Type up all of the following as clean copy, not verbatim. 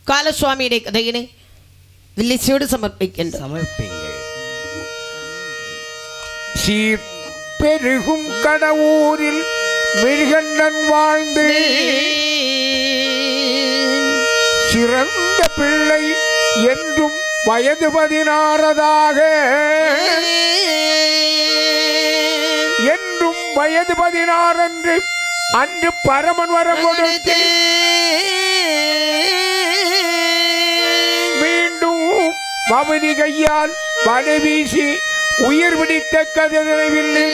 காலசுவாமியுடைய கதையினை வில்லிசோடு சமர்ப்பிங்கள். சீர் பெருகும் கடவுரில் மிருகண்ணன் வாழ்ந்து சிறந்த பிள்ளை என்றும் வயது 16 என்றும் வயது 16 என்று அன்று பரமன் வரம் கொடுத்து மீண்டும் பவனி கையால் வலை வீசி உயிர் பிடித்த கதிரவில்லை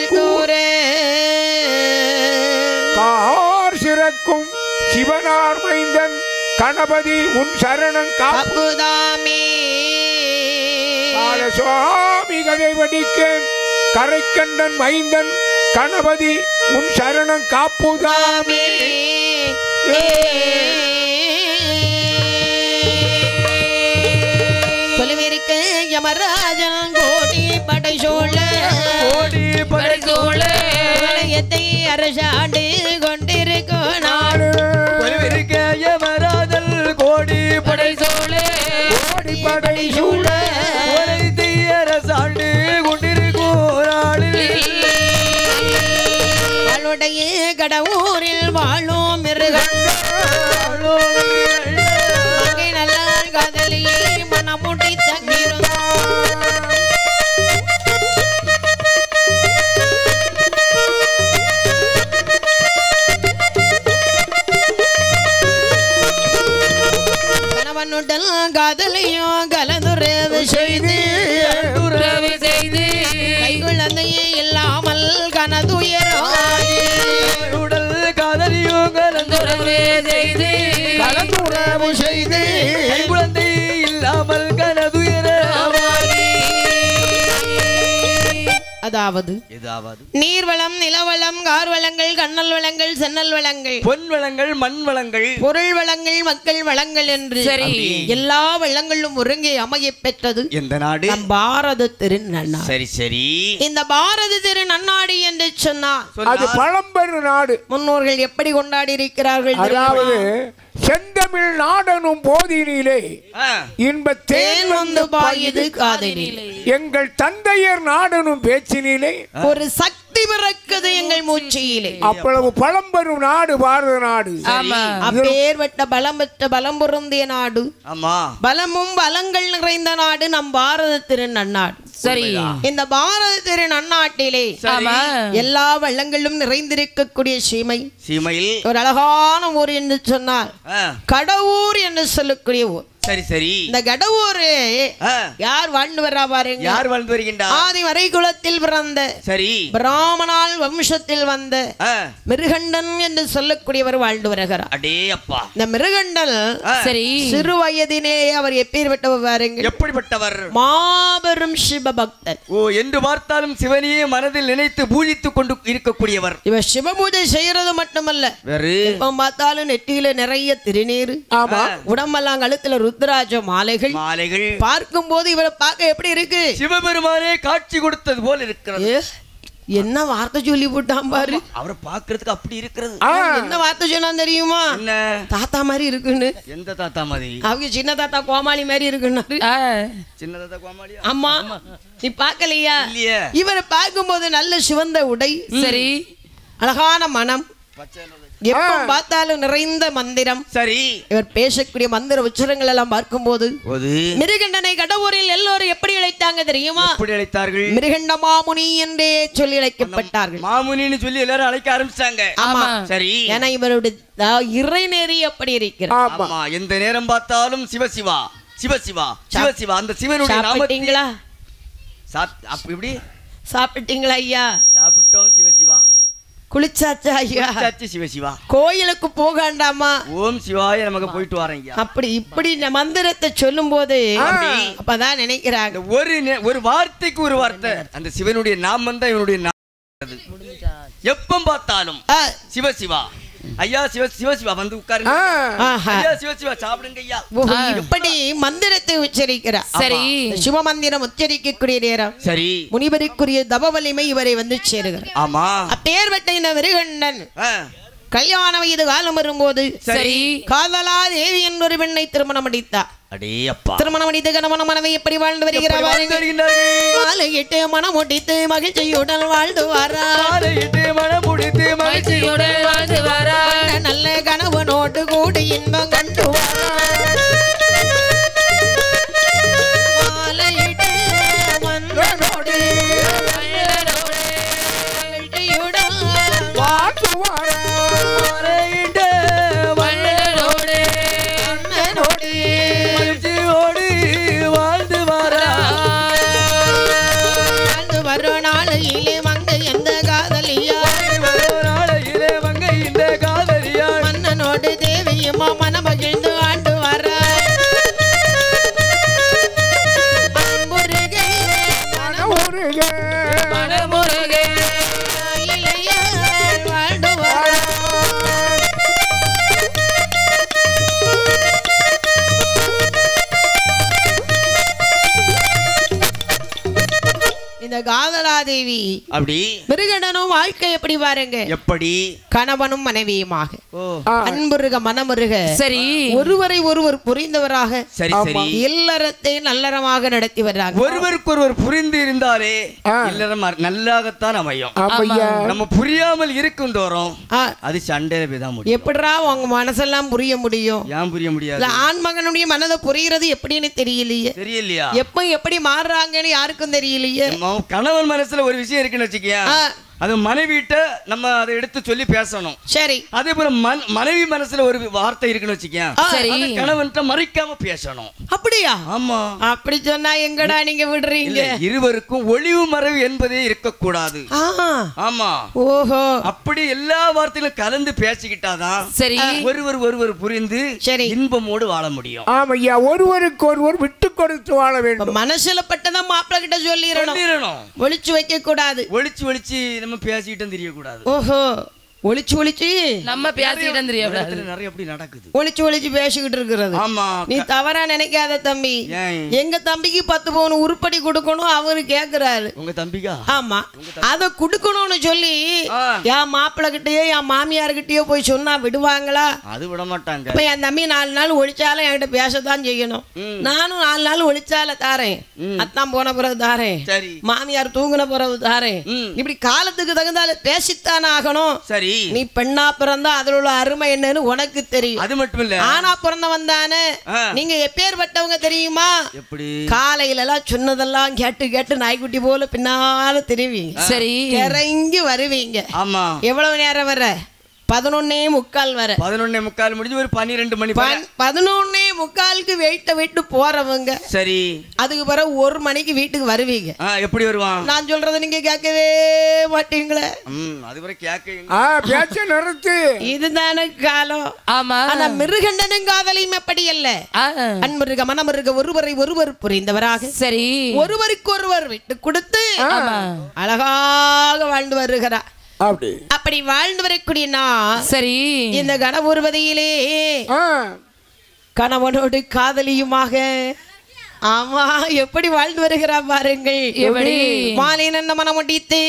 கார் சிறக்கும் சிவனார் மைந்தன் கணபதி உன் சரணம் காப்புதாமே. சுவாமி கதை வடிக்க கரைக்கண்டன் மைந்தன் கணபதி உன் சரணம் காப்புதாமே. கொலுவிருக்க யமராஜன் கோடி படை சோழ வளையத்தை அரசாண்டு கொண்டிருக்கும் நாடு. கொலுவிருக்க யமராஜன் கோடி படை சோழ வளையத்தை அரசாண்டு கொண்டிருக்கும் நாடு. அவளுடைய கடவுரில் வாழும் மிருகங்கள் நல்ல காதலியை மனமுடி கணவனுடன் காதலியும் கலந்துறவு செய்து கைகுழந்தையே இல்லாமல் கனதுயராய் உடல் காதலியும் கலந்துறவு செய்து கைகுழந்தை இல்லாமல் கனதுயராய். அதாவது நீர்வளம் நிலவளம் கார் வளங்கள் கண்ணல் வளங்கள் சென்னல் வளங்கள் பொன் வளங்கள் மண் வளங்கள் பொருள் வளங்கள் மக்கள் வளங்கள் என்று எல்லா வளங்களும் ஒருங்கே அமைய பெற்றது எந்த நாடு? நம் பாரத திரு நன்னாடு. சரி சரி. இந்த பாரத திரு நன்னாடு என்று சொன்னால் அது பழம்பெரு நாடு. முன்னோர்கள் எப்படி கொண்டாடி இருக்கிறார்கள்? அதாவது செந்தமிழ் நாடனும் போதினிலே இன்பத் தேன் வந்து பாயுது காதினிலே, எங்கள் தந்தையர் நாடனும் பேச்சினிலே ஒரு சக்தி பிறக்குது எங்கள் மூச்சியிலே. அவ்வளவு பழம்பெரும் நாடு பாரத நாடு. அப்பேற்பட்ட பலம் பெற்ற பலம் பொருந்திய நாடு, பலமும் பலங்கள் நிறைந்த நாடு நம் பாரத திரு நன்னாடு. சரி, இந்த பாரத திரு நன்னாட்டிலே எல்லா வளங்களும் நிறைந்திருக்கக்கூடிய சீமையில் ஒரு அழகான ஊர் என்று சொன்னால் கடவுர் என்று சொல்லக்கூடிய ஊர். சரி சரி. இந்த கடவுரு யார் வாழ்ந்து வரா பாருங்க. யார் வாழ்ந்து வருகின்றார்? ஆதி வரை குலத்தில் பிறந்த சரி பிராமணால் வம்சத்தில் வந்த மிருகண்டன் என்று சொல்லக்கூடியவர் வாழ்ந்து வருகிறார். அடே அப்பா. இந்த மிருகண்டன் சரி சிறு வயதினே அவர் எப்பேற்பட்டவர் பாருங்க. எப்படிப்பட்டவர்? மாபெரும் சிவபக்தன். ஓ, என்று பார்த்தாலும் சிவனையே மனதில் நினைத்து பூஜித்துக் கொண்டு இருக்கக்கூடியவர். இவர் சிவ பூஜை செய்யறது மட்டுமல்ல, எப்ப பார்த்தாலும் நெற்றியில நிறைய திருநீர், உடம்பெல்லாம் கழுத்துல ருத்ராஜ மாலைகள் பார்க்கும் போது இவரை பார்க்க எப்படி இருக்கு? சிவபெருமானே காட்சி கொடுத்தது போல இருக்கிறது. என்ன வார்த்தை சொல்லி போட்டான் பாரு. அவரை பார்க்கிறதுக்கு அப்படி இருக்கிறது. என்ன வார்த்தை சொன்னா தெரியுமா? தாத்தா மாதிரி இருக்குன்னு. எந்த தாத்தா மாதிரி? அவங்க சின்ன தாத்தா கோமாளி மாதிரி இருக்குன்னு. சின்ன தாத்தா கோமாளி? ஆமா, நீ பார்க்கலையா? இவரை பார்க்கும் போது நல்ல சிவந்த உடை, சரி அழகான மனம், எப்ப பார்த்தாலும் நிறைந்த மந்திரம். சரி, இவர் பேசக்கூடிய மந்திர உச்சரங்கள் எல்லாம் பார்க்கும் போது மிருகண்டனை கடவுரில் எல்லோரும் எப்படி அழைத்தாங்க தெரியுமா? எப்படி அழைத்தார்கள்? மிருகண்ட மாமுனி என்றே சொல்லி அழைக்கப்பட்டார்கள். மாமுனின்னு சொல்லி எல்லாரும் அழைக்க ஆரம்பிச்சாங்க. ஆமா சரி. ஏன்னா இவருடைய இறைநெறி அப்படி இருக்கிறார். ஆமா, எந்த நேரம் பார்த்தாலும் சிவசிவா சிவசிவா சிவசிவா. அந்த சிவனுடைய நாமத்தை அப்படி சாப்பிட்டீங்களா ஐயா? சாப்பிட்டோம் சிவசிவா. குளிச்சாச்சா ஐயா? சிவசிவா. கோயிலுக்கு போகாண்டாமா? ஓம் சிவாய நமக்கு போயிட்டு வரேங்க. அப்படி இப்படி மந்திரத்தை சொல்லும் போது அப்பதான் நினைக்கிறாங்க, ஒரு வார்த்தைக்கு ஒரு வார்த்தை அந்த சிவனுடைய நாமம் தான் இவனுடைய நாமம். எப்ப பார்த்தாலும் சிவசிவா ஐயா சிவசிவா வந்து உட்காருங்க. ஐயா சிவசிவா சாப்பிடுங்க ஐயா. இப்படி மந்திரத்தை உச்சரிக்கிறார். சரி, சிவ மந்திரம் உச்சரிக்கக்கூடிய நேரம் சரி முனிவருக்குரிய தவ வலிமை இவரை வந்து சேருகிறார். ஆமா, அப்பேற்பட்ட இந்த மிருகண்டன் கல்யாண வயது காலம் வரும்போது சரி காதலா தேவி என்றொரு பெண்ணை திருமணம் அடித்தார். திருமணம் அடித்து கணவன் மனைவி எப்படி வாழ்ந்து வருகிறார்? மாலையிட்டு மனம் முடித்து மகிழ்ச்சியுடன் வாழ்ந்து வாரா. நல்ல கணவனோடு கூடி இன்பம் கண்டு மாலையிட்டு மன்னனோடு மகிழ்ச்சியுடன் வாழ்ந்து வரும் நாளையிலே மங்க எந்த காதலியா மன்னனோடு தேவியுமா மன மகிழ்ந்து ஆண்டு வர வாழ்ந்து வர. இந்த காதலாதேவி அப்படி மிருகனும் வாழ்க்கை எப்படி பாருங்க, எப்படி கணவனும் மனைவியுமாக அன்புருக மனமுருக சரி ஒருவரை ஒருவர் புரிந்தவராக சரி சரி இல்லறத்தை நல்லறமாக நடத்தி வர்றாங்க. ஒருவருக்கு ஒருவர் புரிந்து இருந்தாலே இல்லறம் நல்லாகத்தான் அமையும். நம்ம புரியாமல் இருக்கும் தோறும் அது சண்டையில போய் தான் முடியும். எப்படிரா உங்க மனசெல்லாம் புரிய முடியும்? ஏன் புரிய முடியாது? ஆண் மகனுடைய மனதை புரிகிறது எப்படின்னு தெரியலையா? எப்ப எப்படி மாறுறாங்கன்னு யாருக்கும் தெரியலையே. கணவன் மனசுல ஒரு விஷயம் இருக்குன்னு வச்சுக்கியா, அது மனைவிட்ட நம்ம அதை எடுத்து சொல்லி பேசணும். சரி. அதே போல மனைவி மனசுல ஒரு வார்த்தை இருக்குன்னு வச்சுக்கியா, கணவன்கிட்ட மறைக்காம பேசணும். அப்படியா? ஆமா. அப்படி சொன்னா எங்கடா நீங்க விடுறீங்க? இருவருக்கும் ஒளிவு மறைவு என்பதே இருக்கக்கூடாது. ஆமா. ஓஹோ. அப்படி எல்லா வார்த்தைகளும் கலந்து பேசிக்கிட்டாதான் சரி ஒருவர் புரிந்து சரி இன்பமோடு வாழ முடியும். ஆமையா, ஒருவருக்கு ஒருவர் விட்டு கொடுத்து வாழ வேண்டும். மனசுல பட்டதான் மாப்பிள்ளை கிட்ட சொல்லிடணும். ஒளிச்சு வைக்க கூடாது. ஒளிச்சு நம்ம பேசிட்டு தெரியக்கூடாது. ஓஹோ. ஒளிச்சு நம்ம பேசிட்டு தெரியக்கூடாது. நிறைய அப்படி நடக்குது. ஒளிச்சு பேசிக்கிட்டு இருக்கிறது. ஆமா. நீ தவறா நினைக்காத தம்பி. எங்க தம்பிக்கு 10 பவுன் உருப்படி கொடுக்கணும் அவரு கேக்குறாரு. உங்க தம்பிக்கா? ஆமா. அத குடுக்கணும்னு சொல்லி என் மாப்பிள்ளை கிட்டயோ என் மாமியார் கிட்டயோ போய் சொன்னா விடுவாங்களா? அது விட மாட்டாங்க. இப்ப என் தம்பி 4 நாள் ஒளிச்சாலும் என்கிட்ட பேசத்தான் செய்யணும். நானும் 4 நாள் ஒளிச்சால தாரேன். அத்தான் போன பிறகு தாரேன். மாமியார் தூங்குன பிறகு தாரேன். இப்படி காலத்துக்கு தகுந்தால பேசித்தான் ஆகணும். சரி. நீ பெண்ணா பிறந்தா அதுல உள்ள அருமை என்னன்னு உனக்கு தெரியும். அது மட்டும் இல்ல, ஆனா பிறந்தவன் தானே. நீங்க எப்பேற்பட்டவங்க தெரியுமா? எப்படி காலையில எல்லாம் சொன்னதெல்லாம் கேட்டு நாய்க்குட்டி போல பின்னால தெரிவிங்க. சரி. இறங்கி வருவீங்க. ஆமா. எவ்வளவு நேரம் வர? 11:45 வர. 11:45 முடிஞ்சு ஒரு 12 மணி. 11:45க்கு வெயிட்ட விட்டு போறவங்க சரி அதுக்கு பிறகு 1 மணிக்கு வீட்டுக்கு வருவீங்க. எப்படி வருவான்? நான் சொல்றதை நீங்க கேட்கவே மாட்டீங்களே. அது வரை கேட்க நிறுத்து. இதுதானே காலம். ஆமா. ஆனா மிருகண்டனும் காதலையும் எப்படி அல்ல. அன்பிருக மனமிருக ஒருவரை ஒருவர் புரிந்தவராக சரி ஒருவருக்கு ஒருவர் விட்டு கொடுத்து அழகாக வாழ்ந்து வருகிறார். அப்படி வாழ்ந்து வரக்கூடிய சரி இந்த கணபூர்வதியிலே கணவனோடு காதலியுமாக ஆமா எப்படி வாழ்ந்து வருகிறா பாருங்கள். எப்படி மாலை நன்ன மனம் முடித்து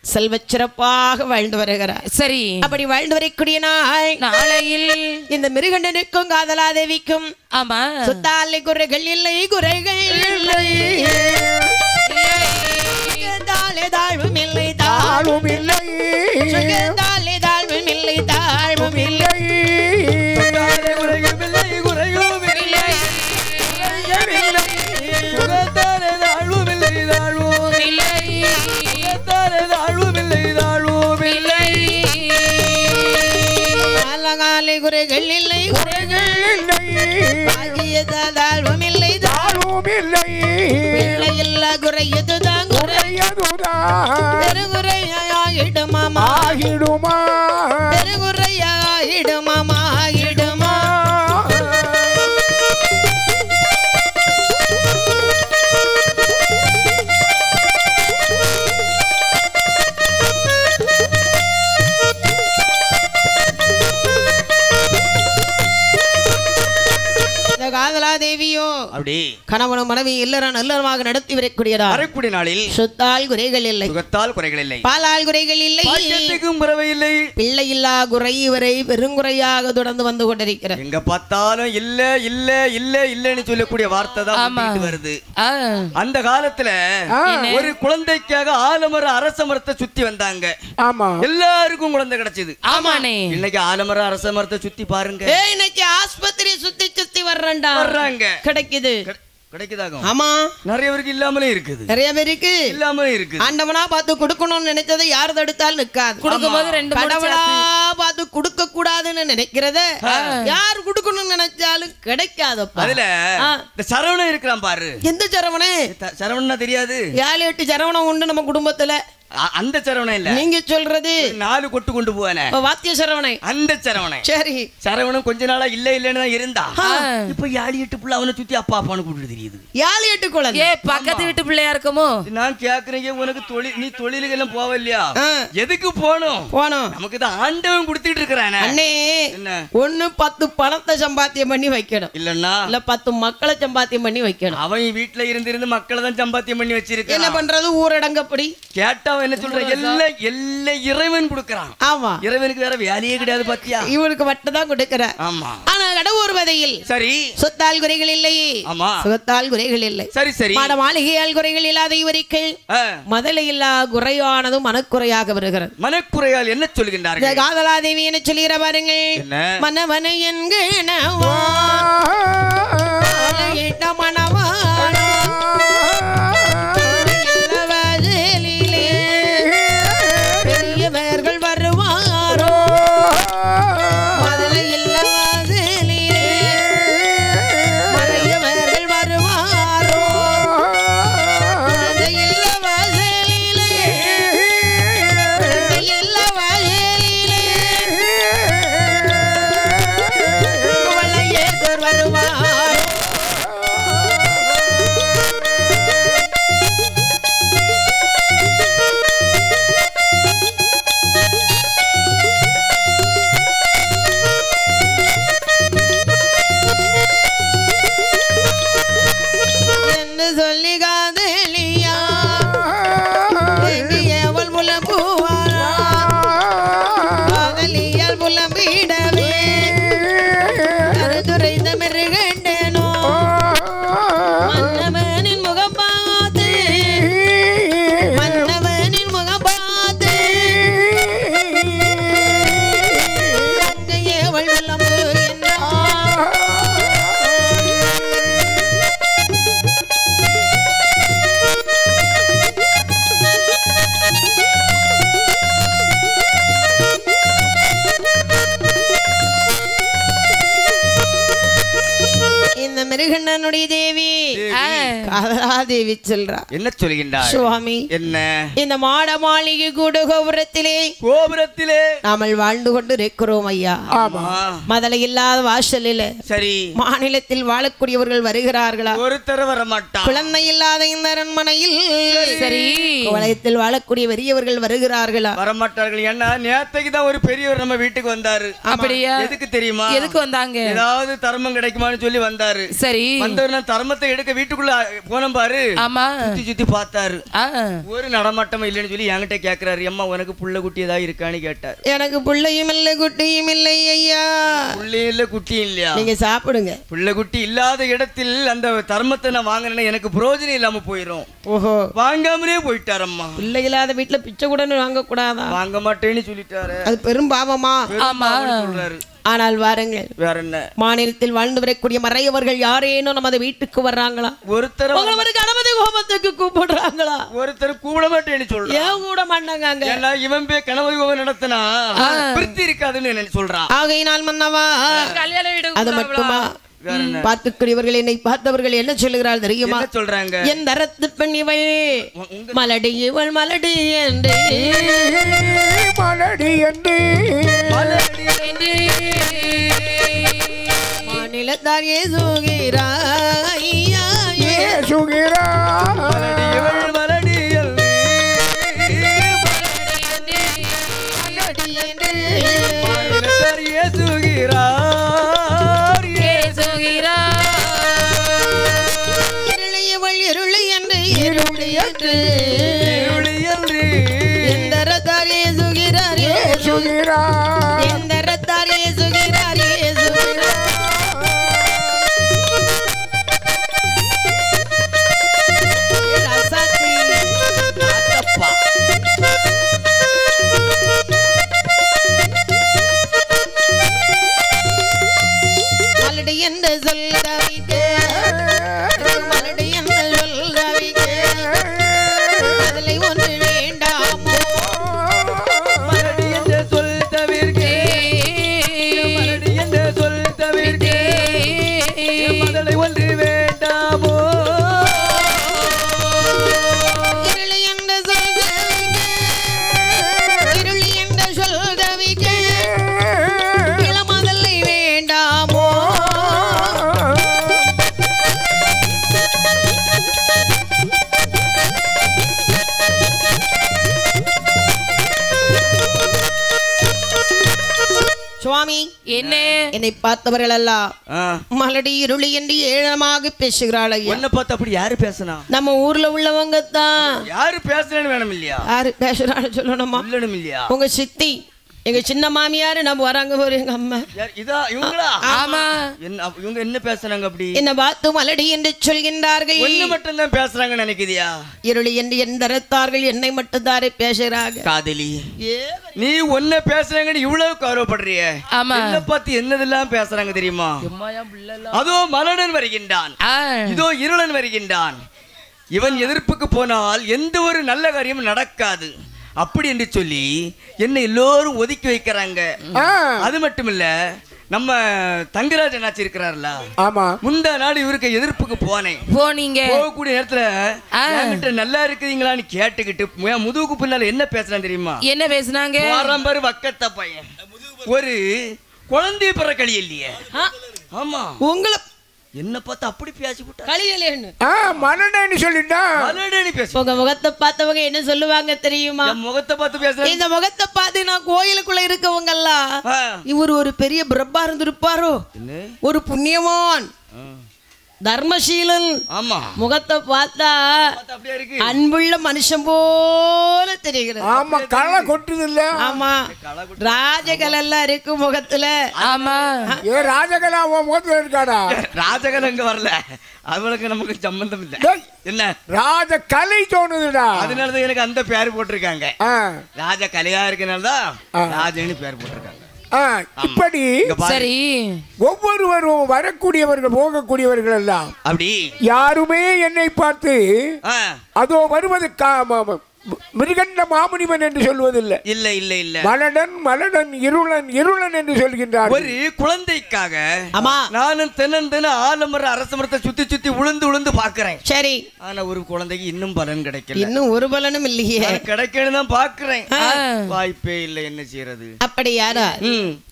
செல்வ சிறப்பாக வாழ்ந்து வருகிறார். சரி. அப்படி வாழ்ந்து வரக்கூடிய நாளையில் இந்த மிருகண்டனுக்கும் காதலாதேவிக்கும் ஆமா சுத்தாலை குறைகள் இல்லை தாழ்வும் இல்லை தாழ்வும் இல்லை தாழ்வும் இல்லை தாழ்வும் இல்லை குறைகள் இல்லை தாழ்வும் இல்லை தாழ்வும் இல்லை இல்லா குறையதுதான் பெருகுறையாயிடுமா பெருகுறையாயிடுமா. காதலாதேவியோ அப்படி கணவனும் மனைவி இல்லறம் நல்லறமாக நடத்தி வரக்கூடிய நாளில் சொத்தால் குறைகள் இல்லை, சுகத்தால் குறைகள் இல்லை, பாலால் குறைகள் இல்லை, குறைவே இல்லை, பிள்ளை இல்லா குறை வரை பெருங்குறையாக தொடர்ந்து வந்து கொண்டிருக்கிறது. எங்க பார்த்தாலும் இல்ல இல்ல இல்ல இல்லன்னு சொல்லக்கூடிய வார்த்தை தான் வருது. அந்த காலத்துல ஒரு குழந்தைக்காக ஆலமர அரச மரத்தை சுத்தி வந்தாங்க. ஆமா, எல்லாருக்கும் குழந்தை கிடைச்சது. ஆமாண்ணே. இன்னைக்கு ஆலமர அரச மரத்தை சுத்தி பாருங்க. இன்னைக்கு ஆஸ்பத்திரி சுத்தி சுத்தி வர்றாங்க, கிடைக்குது கிடைக்குதாகும். ஆமா, நிறைய பேருக்கு இல்லாமலே இருக்குது, நிறைய பேருக்கு இல்லாமலே இருக்கு. ஆண்டவனா பார்த்து கொடுக்கணும்னு நினைச்சதை யார் தடுத்தாலும் நிக்காது. கொடுக்கும்போது ரெண்டு கடவுளா பார்த்து கொடுக்க கூடாதுன்னு நினைக்கிறத யார் கொடுக்கணும்னு நினைச்சாலும் கிடைக்காதப்பா. அதுல இந்த சரவணன் இருக்கிறான் பாரு. எந்த சரவணே? சரவணா தெரியாது? 7-8 சரவணம் உண்டு நம்ம குடும்பத்துல. அந்த சரவணை இல்ல, நீங்க சொல்றது 4 கொட்டு கொண்டு போவானே வாத்திய சரவணை. அந்த சரவணை. சரி, சரவணன் கொஞ்ச நாளா இல்ல இல்லன்னு தான் இருந்தா. இப்ப 7-8 புள்ள அவனை சுத்தி அப்பா அப்பான்னு கூப்பிட்டு தெரியுது. 7-8 குழந்தை பக்கத்து வீட்டு பிள்ளையா இருக்குமோ? நான் கேக்குறீங்க, உனக்கு தொழில், நீ தொழிலுக்கு எல்லாம் போவ இல்லையா? எதுக்கு போனோம்? நமக்கு தான் ஆண்டவன் கொடுத்துட்டு இருக்கிறானே. அண்ணே, 1-10 பணத்தை சம்பாத்தியம் பண்ணி வைக்கணும், இல்லன்னா இல்ல 10 மக்களை சம்பாத்தியம் பண்ணி வைக்கணும். அவன் வீட்டுல இருந்து மக்களை தான் சம்பாத்தியம் பண்ணி வச்சிருக்க. என்ன பண்றது? ஊரடங்கப்படி கேட்டா என்ன சொல்ற? எல்லை இறைவன் கொடுக்கறான். ஆமா, இறைவனுக்கு வேற வேலையே கிடையாது பாத்தியா? இவனுக்கு மட்டும் தான் கொடுக்கறான். ஆமா, ஆனா கடவுர் வதையில் சரி சொத்தால் குறைகள் இல்லை. ஆமா, சொத்தால் குறைகள் இல்லை. சரி சரி, மாட மாளிகையால் குறைகள் இல்லாத இவருக்கு மதலை இல்லா குறையானது மனக்குறையாக வருகிறது. மனக்குறையால் என்ன சொல்கின்றார்கள்? காதலாதேவி என்ன சொல்லுகிற பாருங்கள். மனவனை என்கணவா மனவா மிருகண்ணனுடைய தேவி காதலாதேவி சொல்றா. என்ன சொல்கின்றார் சுவாமி? என்ன இந்த மாட மாளிகை கூட கோபுரத்திலே நாமல் வாழ்ந்து கொண்டு இருக்கிறோம் ஐயா. மதலை இல்லாத வாசலில் சரி மாநிலத்தில் வாழக்கூடியவர்கள் வருகிறார்களா? ஒருத்தர் வர மாட்டார். குழந்தை இல்லாத இந்த அரண்மனையில் சரி வளையத்தில் வாழக்கூடிய பெரியவர்கள் வருகிறார்களா? வரமாட்டார்கள். ஏன்னா நேத்தைக்கு தான் ஒரு பெரியவர் நம்ம வீட்டுக்கு வந்தாரு. அப்படியா? எதுக்கு தெரியுமா? எதுக்கு வந்தாங்க? ஏதாவது தர்மம் கிடைக்குமான்னு சொல்லி வந்தாரு. சரி, வந்தவர் தர்மத்தை எடுக்க வீட்டுக்குள்ள போனோம் பாரு. ஆமா, சுத்தி சுத்தி பார்த்தாரு. ஒரு நடமாட்டமும் இல்லைன்னு சொல்லி என்கிட்ட கேக்குறாரு. அம்மா உனக்கு புள்ள குட்டி ஏதாவது இருக்கான்னு கேட்டார். எனக்கு புள்ளையும் இல்ல குட்டியும் இல்லை ஐயா. புள்ளையும் இல்ல குட்டியும் இல்லையா? நீங்க சாப்பிடுங்க. புள்ள குட்டி இல்லாத இடத்தில் அந்த தர்மத்தை நான் வாங்கினேன்னா எனக்கு பிரயோஜனம் இல்லாம போயிடும். ஓஹோ, வாங்காமலே போயிட்டார். அம்மா பிள்ளை இல்லாத வீட்டுல பிச்சை கூட வாங்க கூடாதா? வாங்க மாட்டேன்னு சொல்லிட்டாரு. அது பெரும் பாவமா? ஆமா சொல்றாரு. ஆனால் வாருங்கள், வேற என்ன மாநிலத்தில் வாழ்ந்து வரக்கூடிய மறையவர்கள் யாரேனும் நமது வீட்டுக்கு வர்றாங்களா? ஒருத்தர் கணபதி கோபத்துக்கு கூப்பிடுறாங்களா? ஒருத்தர் கூட மாட்டேன்னு சொல்றான். ஏன் கூட மாட்டாங்க? இவன் போய் கணபதி கோபம் நடத்தினா பிரித்தி இருக்காதுன்னு சொல்றான். ஆகையினால் மன்னவா அது மட்டுமா பார்த்துக்கூடியவர்கள் என்னை பார்த்தவர்கள் என்ன சொல்லுகிறாள் தெரியுமா? சொல்றாங்க, என் தரத்து பெண் இவள் மலடி, இவள் மலடி என்று மலடி என்று மாநிலத்தார் ஏசுகிறாய் சுவாமி என்ன என்னை பார்த்தவர்கள் எல்லாம் மலடி இருளி என்று ஏழமாக பேசுகிறாள். என்ன பார்த்து அப்படி யாரு பேசுனா? நம்ம ஊர்ல உள்ளவங்க தான். யாரு பேசுறேன்னு வேணும் இல்லையா? யாரு பேசுறான்னு சொல்லணுமா? இல்லணும் இல்லையா? உங்க சித்தி, எங்க சின்ன மாமியாரு, நம்ம வராங்க ஒரு எங்க அம்மா. இதா இவங்களா? ஆமா. இவங்க என்ன பேசுறாங்க அப்படி? என்ன பார்த்து மலடி என்று சொல்கின்றார்கள். ஒண்ணு மட்டும் தான் பேசுறாங்க நினைக்கிறியா? இருளி என்று எந்தரத்தார்கள் என்னை மட்டும் தாரே பேசுறாங்க. காதலி, நீ ஒன்ன பேசுறாங்கன்னு இவ்வளவு கவலைப்படுறிய. என்ன பார்த்து என்னதெல்லாம் பேசுறாங்க தெரியுமா? அதோ மலடன் வருகின்றான், இதோ இருளன் வருகின்றான். இவன் எதிர்ப்புக்கு போனால் எந்த ஒரு நல்ல காரியமும் நடக்காது அப்படி என்று சொல்லி என்ன எல்லோரும் ஒதுக்கி வைக்கிறாங்க. அது மட்டும் இல்ல, நம்ம தங்கராஜ் என்னாச்சு இருக்கிறார்ல, ஆமா, முந்தா நாடு இவருக்கு எதிர்ப்புக்கு போனீங்க. போகக்கூடிய நேரத்துல என்கிட்ட நல்லா இருக்குதுங்களான்னு கேட்டுக்கிட்டு முதுகுக்கு பின்னால என்ன பேசுறான் தெரியுமா? என்ன பேசுனாங்க? பாரம்பரிய வக்கத்த பையன் ஒரு குழந்தைய பிற களி இல்லையே. ஆமா, உங்களை என்ன பார்த்து அப்படி பேசி விட்டா? களியலேன்னு மலடேன்னு சொல்லிட்டா. மலடேன்னு பேசு. உங்க முகத்தை பார்த்தவங்க என்ன சொல்லுவாங்க தெரியுமா? முகத்தை பார்த்து பேசுறேன். இந்த முகத்தை பார்த்து நான் கோயிலுக்குள்ள இருக்கவங்க எல்லாம் இவர் ஒரு பெரிய பிரபா இருந்திருப்பாரோ, ஒரு புண்ணியவான், தர்மசீலன். ஆமா, முகத்தை பார்த்தா அன்புள்ள மனுஷன் போல தெரிகிறது. ஆமா, களை கொட்டுது இல்ல? ஆமா, ராஜகல் எல்லாம் இருக்கு முகத்துல. ஆமா, ஏ ராஜகலா உன் முகத்துல இருக்காடா? ராஜகல் அங்க வரல, அவளுக்கு நமக்கு சம்பந்தம் இல்ல. என்ன ராஜ கலை தோணுதுடா, அதனாலதான் எனக்கு அந்த பேர் போட்டிருக்காங்க. ராஜ கலையா இருக்கனாலதான் ராஜன்னு பேர் போட்டிருக்காங்க. இப்படி சரி, ஒவ்வொருவரும் வரக்கூடியவர்கள் போகக்கூடியவர்கள் எல்லாம் அப்படி யாருமே என்னை பார்த்து அதோ வருவது மிருகண்ட மாமுனிவன் என்று சொல்வதில்லை. இல்ல இல்ல இல்ல, மலடன் மலடன் இருளன் இருளன் என்று சொல்கின்றார். ஒரு குழந்தைக்காக நானும் தென்னந்தென ஆலமர அரச மரத்தை சுத்தி சுத்தி உளுந்து உளுந்து பாக்குறேன். சரி, ஆனா ஒரு குழந்தைக்கு இன்னும் பலன் கிடைக்கல. இன்னும் ஒரு பலனும் இல்லையே. கிடைக்கணும் தான் பாக்குறேன், வாய்ப்பே இல்லை. என்ன செய்யறது? அப்படி யாரா?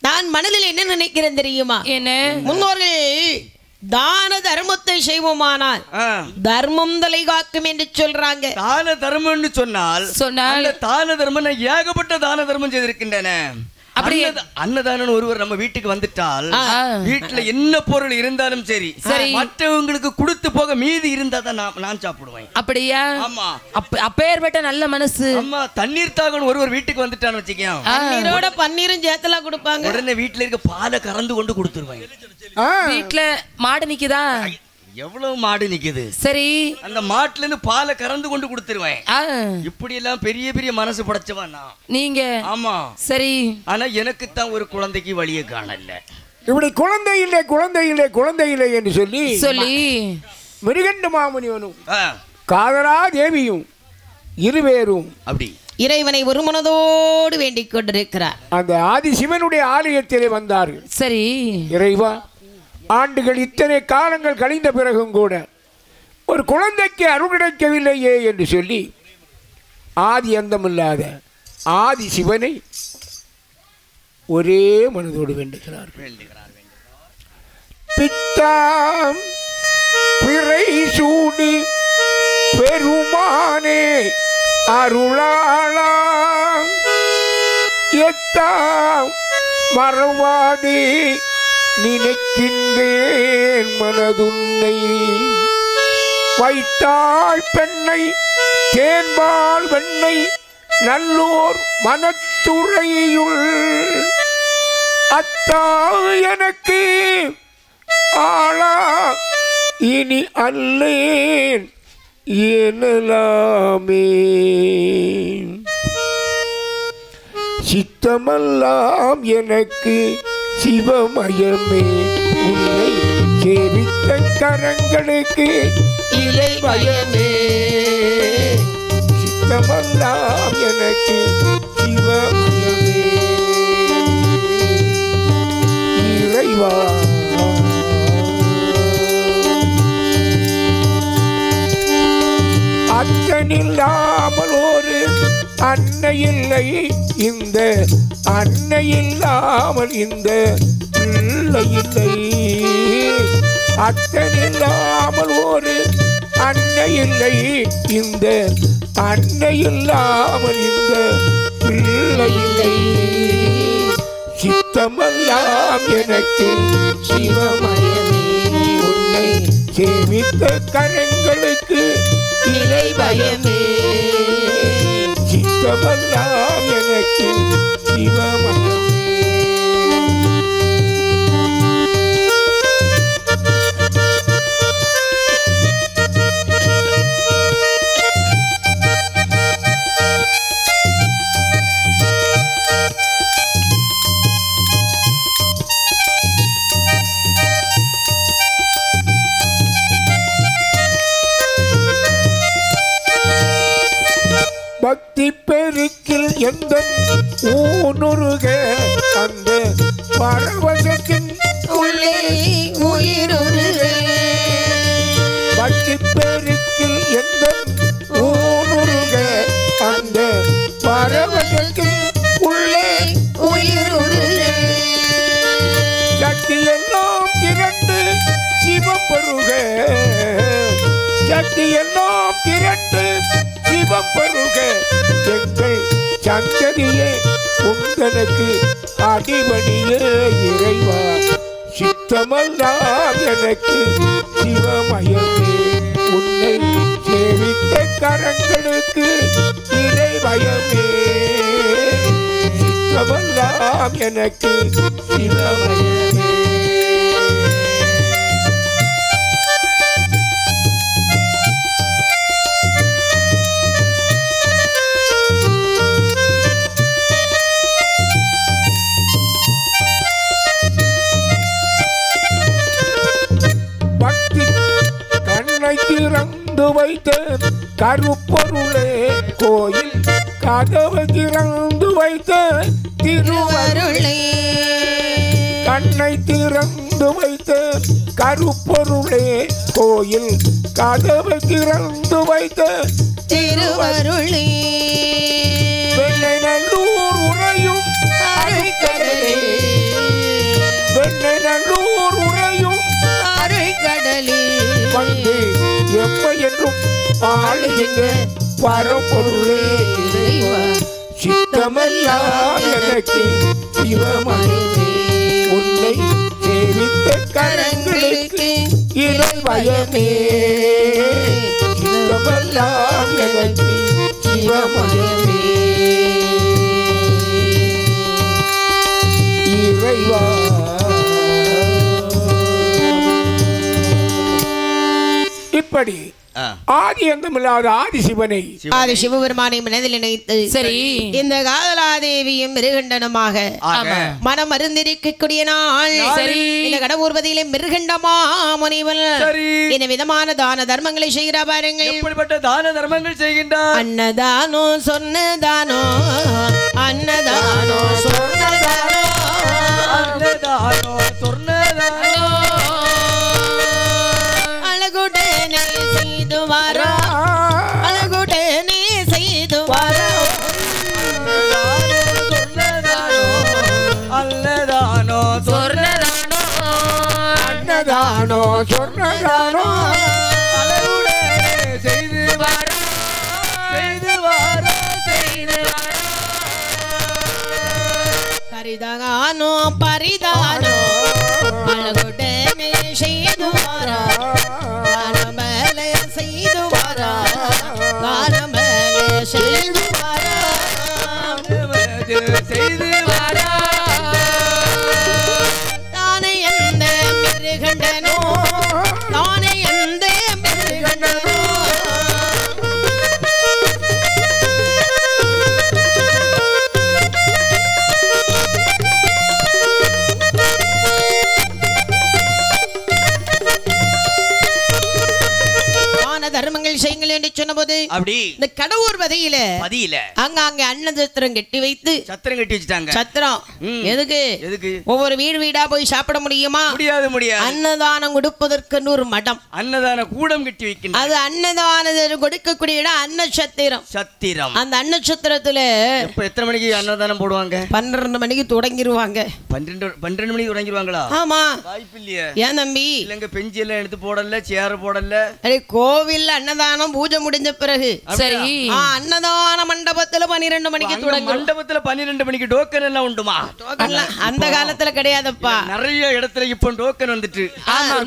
நான் மனதில் என்ன நினைக்கிறேன் தெரியுமா? என்ன முன்னோர்கள் தான தர்மத்தை செய்வோமானால் தர்மம் தலை காக்கும் என்று சொல்றாங்க. தான தர்மம்னு சொன்னால் தான தர்மம் ஏகப்பட்ட தான தர்மம் செய்திருக்கின்றன. அன்னதானம் ஒருவர் நம்ம வீட்டுக்கு வந்துட்டால் வீட்டுல என்ன பொருள் இருந்தாலும் சரி மற்றவங்களுக்கு கொடுத்து போக மீதி இருந்தா தான் நான் சாப்பிடுவேன். அப்படியா? ஆமா, அப்பேற்பட்ட நல்ல மனசு. ஆமா, தண்ணீர் தாகன் ஒருவர் வீட்டுக்கு வந்துட்டான்னு வச்சுக்கோங்க, தண்ணீரோட பன்னீரும் சேர்த்தலாம் கொடுப்பாங்க. உடனே வீட்டுல இருக்க பாலை கறந்து கொண்டு கொடுத்துருவாங்க. வீட்டுல மாடு நிக்குதா? எவ்வளவு மாடு நிக்குது. சரி, அந்த மாட்டுல இருந்து பாலை கறந்து கொண்டு கொடுத்துருவேன். இப்படி எல்லாம் பெரிய பெரிய மனசு படைச்சவன் நீங்க. ஆமா, சரி. ஆனா எனக்கு தான் ஒரு குழந்தைக்கு வழியை காணல. இப்படி குழந்தை இல்லை குழந்தை இல்லை குழந்தை இல்லை என்று சொல்லி மிருகண்ட மாமுனிவனும் காதலா தேவியும் இருவேரும் அப்படி இறைவனை ஒரு மனதோடு வேண்டிக் கொண்டிருக்கிறார். அந்த ஆதி சிவனுடைய ஆலயத்திலே வந்தார்கள். சரி, இறைவா, ஆண்டுகள் இத்தனை காலங்கள் கழிந்த பிறகும் கூட ஒரு குழந்தைக்கு அருள் கிடைக்கவில்லையே என்று சொல்லி ஆதி அந்தமில்லாத ஆதி சிவனை ஒரே மனதோடு வேண்டுகிறார். பித்தாம் பிறை சூடி பெருமானே அருளாளாம் எத்தாம் மறவாதே நினைக்கின்றேன் மனதுன்னை வைத்தாய் பெண்ணை தேன்பால் வெண்ணை நல்லோர் மனத்துறையுள் அத்தா எனக்கு ஆளா இனி அல்லேன் எனலாமே சித்தமெல்லாம் எனக்கு சிவமயமே உன்னை சேவித்த கரங்களுக்கு இலை பயமே சித்தமெல்லாம் எனக்கு சிவமயமே இறைவா அத்தனில்லாமல் ஒரு அன்னை இல்லை இந்த அன்னை இல்லாமல் இந்த பிள்ளை இல்லை அத்தனில்லாமல் ஒரு அன்னை இல்லை இந்த அன்னை இல்லாமல் இந்த பிள்ளை இல்லை சித்தமெல்லாம் எனக்கு சிவமயமே உன்னை சேவித்த கரங்களுக்கு இலை பயமே சித்தமெல்லாம் எனக்கு சிவமயமே பக்தி பெருக்கில் எந்த ஊனுருக அந்த பரவசத்தின் உள்ளே உயிருருக பக்தி பெருக்கில் எந்த ஊனுருக அந்த பரவசத்தின் உள்ளே உயிருருக சக்தி எல்லாம் திரண்டு சிவம் பருக சக்தி எல்லாம் திரண்டு சிவம் பருக எங்கள் சந்ததியே உந்தனுக்கு அடிபணியே இறைவா சித்தமெல்லாம் எனக்கு சிவமயமே உன்னை சேவித்த கரங்களுக்கு இறைவயமே சித்தமெல்லாம் எனக்கு சிவமயமே திறந்து வைத்த கருப்பொருளே கோயில் கதவை திறந்து வைத்த திருவருளே கண்ணை திறந்து வைத்த கருப்பொருளே கோயில் கதவை திறந்து வைத்த திருவருளே வெள்ளை நல்லூர் உறையும் அருட்கடலே வெள்ளை நல்லூர் உறையும் அருட்கடலே வந்து எப்ப என்றும் ஆளுகின்ற பரம்பொருளே சித்தமெல்லாம் எனக்கு சிவமயமே உன்னை சேவித்த கரங்களுக்கு இறைவயமே சித்தமெல்லாம் எனக்கு சிவமயமே இறைவா இப்படி ஆதி அந்தமில்லாத ஆதி சிவனை ஆதி சிவபெருமானை மனதில் நினைத்து சரி இந்த காதலாதேவியும் மிருகண்டனமாக மனம் அருந்திருக்கக்கூடிய நாள் சரி இந்த கடவுர்வதியிலே மிருகண்டமா முனிவன் இந்த விதமான தான தர்மங்களை செய்கிற பாருங்கள் எப்படிப்பட்ட தான தர்மங்கள் செய்கின்றார் அன்னதானோ சொன்னதானோ அன்னதானோ சொன்னதானோ அன்னதானோ சொன்னதானோ அழகுடனே செய்து வாரா அழகுடனே செய்து வாரா அல்லதானோ சொன்னதானோ அன்னதானோ சொன்னதானோ அழகுடனே செய்து வாரா செய்து வாரா செய்து வாரா கரிதானோ பரிதானோ அழகுடனே செய்து வாரா காணமலே செய்து வாரா காணமலே செய்து வாரா செய்து வாரா தானே எந்த மிருகண்டனோ தானே எந்த மிருகண்டனோ தர்மங்கள் செய்யுங்கள் என்று சொன்னபோது அப்படி இந்த கடவுர் பதியில அங்க அன்னசத்திரம் கட்டி வைத்து சத்திரம் கட்டி வச்சுட்டாங்க சத்திரம் எதுக்கு எதுக்கு ஒவ்வொரு வீடு வீடா போய் சாப்பிட முடியுமா முடியாது முடியாது அன்னதானம் கொடுப்பதற்கு ஒரு மடம் அன்னதான கூடம் கட்டி வைக்கணும் அது அன்னதானம் கொடுக்கக்கூடிய இடம் அன்னசத்திரம் சத்திரம் அந்த அன்னசத்திரத்துல இப்ப எத்தனை மணிக்கு அன்னதானம் போடுவாங்க 12 மணிக்கு தொடங்கிடுவாங்க 12 மணிக்கு தொடங்கிடுவாங்களா ஆமா வாய்ப்பு இல்லையா ஏன் தம்பி இல்லங்க பெஞ்சி எல்லாம் எடுத்து போடல சேர் போடல கோவில் அன்னதானம் பூஜை முடிஞ்ச பிறகு பிறகு சரி அன்னதான மண்டபத்துல 12 மணிக்கு தொடங்கும். மண்டபத்துல 12 மணிக்கு டோக்கன் எல்லாம் உண்டுமா? அந்த காலத்துல கிடையாதுப்பா. நிறைய இடத்துல இப்ப டோக்கன் வந்துட்டு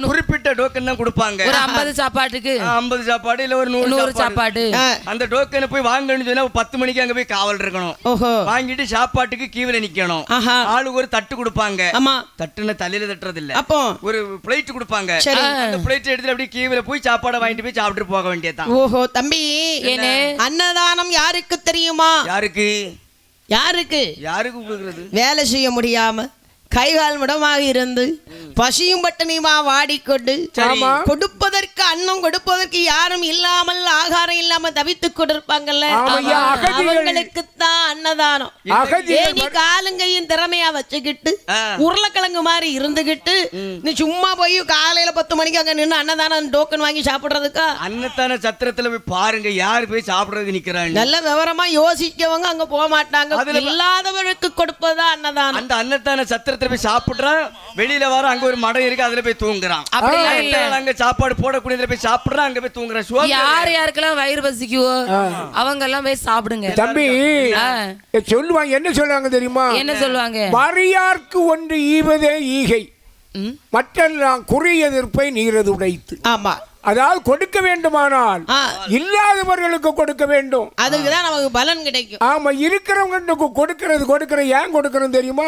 குறிப்பிட்ட டோக்கன் தான் கொடுப்பாங்க. ஒரு 50 சாப்பாட்டுக்கு 50 சாப்பாடு இல்ல ஒரு 100 சாப்பாடு. அந்த டோக்கனை போய் வாங்கணும்னு சொன்னா 10 மணிக்கு அங்க போய் காவல் இருக்கணும். வாங்கிட்டு சாப்பாட்டுக்கு கீவில நிக்கணும். ஆளுக்கு ஒரு தட்டு கொடுப்பாங்க. தட்டுன தலையில தட்டுறது இல்ல, அப்போ ஒரு பிளேட் கொடுப்பாங்க. அந்த பிளேட் எடுத்து அப்படியே கீவில போய் சாப்பாடை வாங்கிட்டு போய் சாப்பிட்டு போக வேண்டியதான். ஓஹோ தம்பி, அன்னதானம் யாருக்கு தெரியுமா? யாருக்கு யாருக்கு யாருக்கு கொடுக்கிறது? வேலை செய்ய முடியாம கைகால் முடமாக இருந்து பசியும் பட்டினியுமா வாடிக்கொண்டு கொடுப்பதற்கு அன்னம் கொடுப்பதற்கு யாரும் இல்லாமல் ஆகாரம் இல்லாம தவித்துக் கொண்டிருப்பாங்கல்ல, அவங்களுக்கு தான் அன்னதானம். நீ காலுங்கையும் திறமையா வச்சுக்கிட்டு உருளைக்கிழங்கு மாதிரி இருந்துகிட்டு நீ சும்மா போய் காலையில 10 மணிக்கு அங்க நின்று அன்னதானம் டோக்கன் வாங்கி சாப்பிடுறதுக்கா? அன்னதான சத்திரத்துல போய் பாருங்க யாரு போய் சாப்பிடுறது நிக்கிறாங்க. நல்ல விவரமா யோசிக்கவங்க அங்க போக மாட்டாங்க. இல்லாதவர்களுக்கு கொடுப்பதா அன்னதானம். அந்த அன்னதான சத்திரத்துல போய் சாப்பிடுறான், வெளியில வர அங்க ஒரு மடம் இருக்கு அதுல போய் தூங்குறான். அங்க சாப்பாடு போடக்கூடியதுல போய் சாப்பிடுறான், அங்க போய் தூங்குறான். யாருக்கெல்லாம் வயிறு பசிக்குவோ அவங்க எல்லாம் போய் சாப்பிடுங்க தம்பி. சொல்லுவாங்க, என்ன சொல்லுவாங்க தெரியுமா? என்ன சொல்லுவாங்க? வரியார்க்கு ஒன்று ஈவதே ஈகை, மற்றெல்லாம் குறி எதிர்ப்பை நீரது உடைத்து. ஆமா, அதாவது கொடுக்க வேண்டுமானால் இல்லாதவர்களுக்கு கொடுக்க வேண்டும், அதுக்குதான் நமக்கு பலன் கிடைக்கும். ஆமா, இருக்கிறவங்க கொடுக்கறது ஏன் கொடுக்கறது தெரியுமா?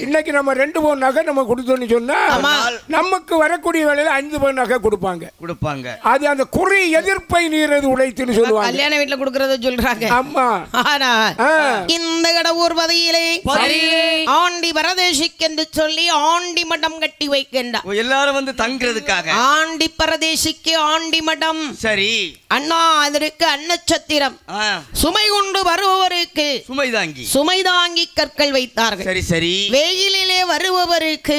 இன்னைக்கு நம்ம 2 பவுன் நகை நம்ம கொடுத்தோம்னு சொன்னா நமக்கு வரக்கூடிய வேலையில 5 பவுன் நகை கொடுப்பாங்க. அது அந்த குறி எதிர்ப்பை நீரது உடைத்துன்னு சொல்லுவாங்க. கல்யாண வீட்டுல கொடுக்கறத சொல்றாங்க. ஆமா, ஆனா இந்த கடவுர் பதையிலே ஆண்டி பரதேசிக்கு என்று சொல்லி ஆண்டி மடம் கட்டி வைக்கின்றார். எல்லாரும் வந்து தங்குறதுக்காக ஆண்டி பரதேசி ஆண்டி மடம். சரி அண்ணா, அதற்கு அன்னச்சத்திரம். சுமை கொண்டு வருபவருக்கு சுமை தாங்கி கற்கள் வைத்தார்கள். சரி சரி. வெயிலிலே வருபவருக்கு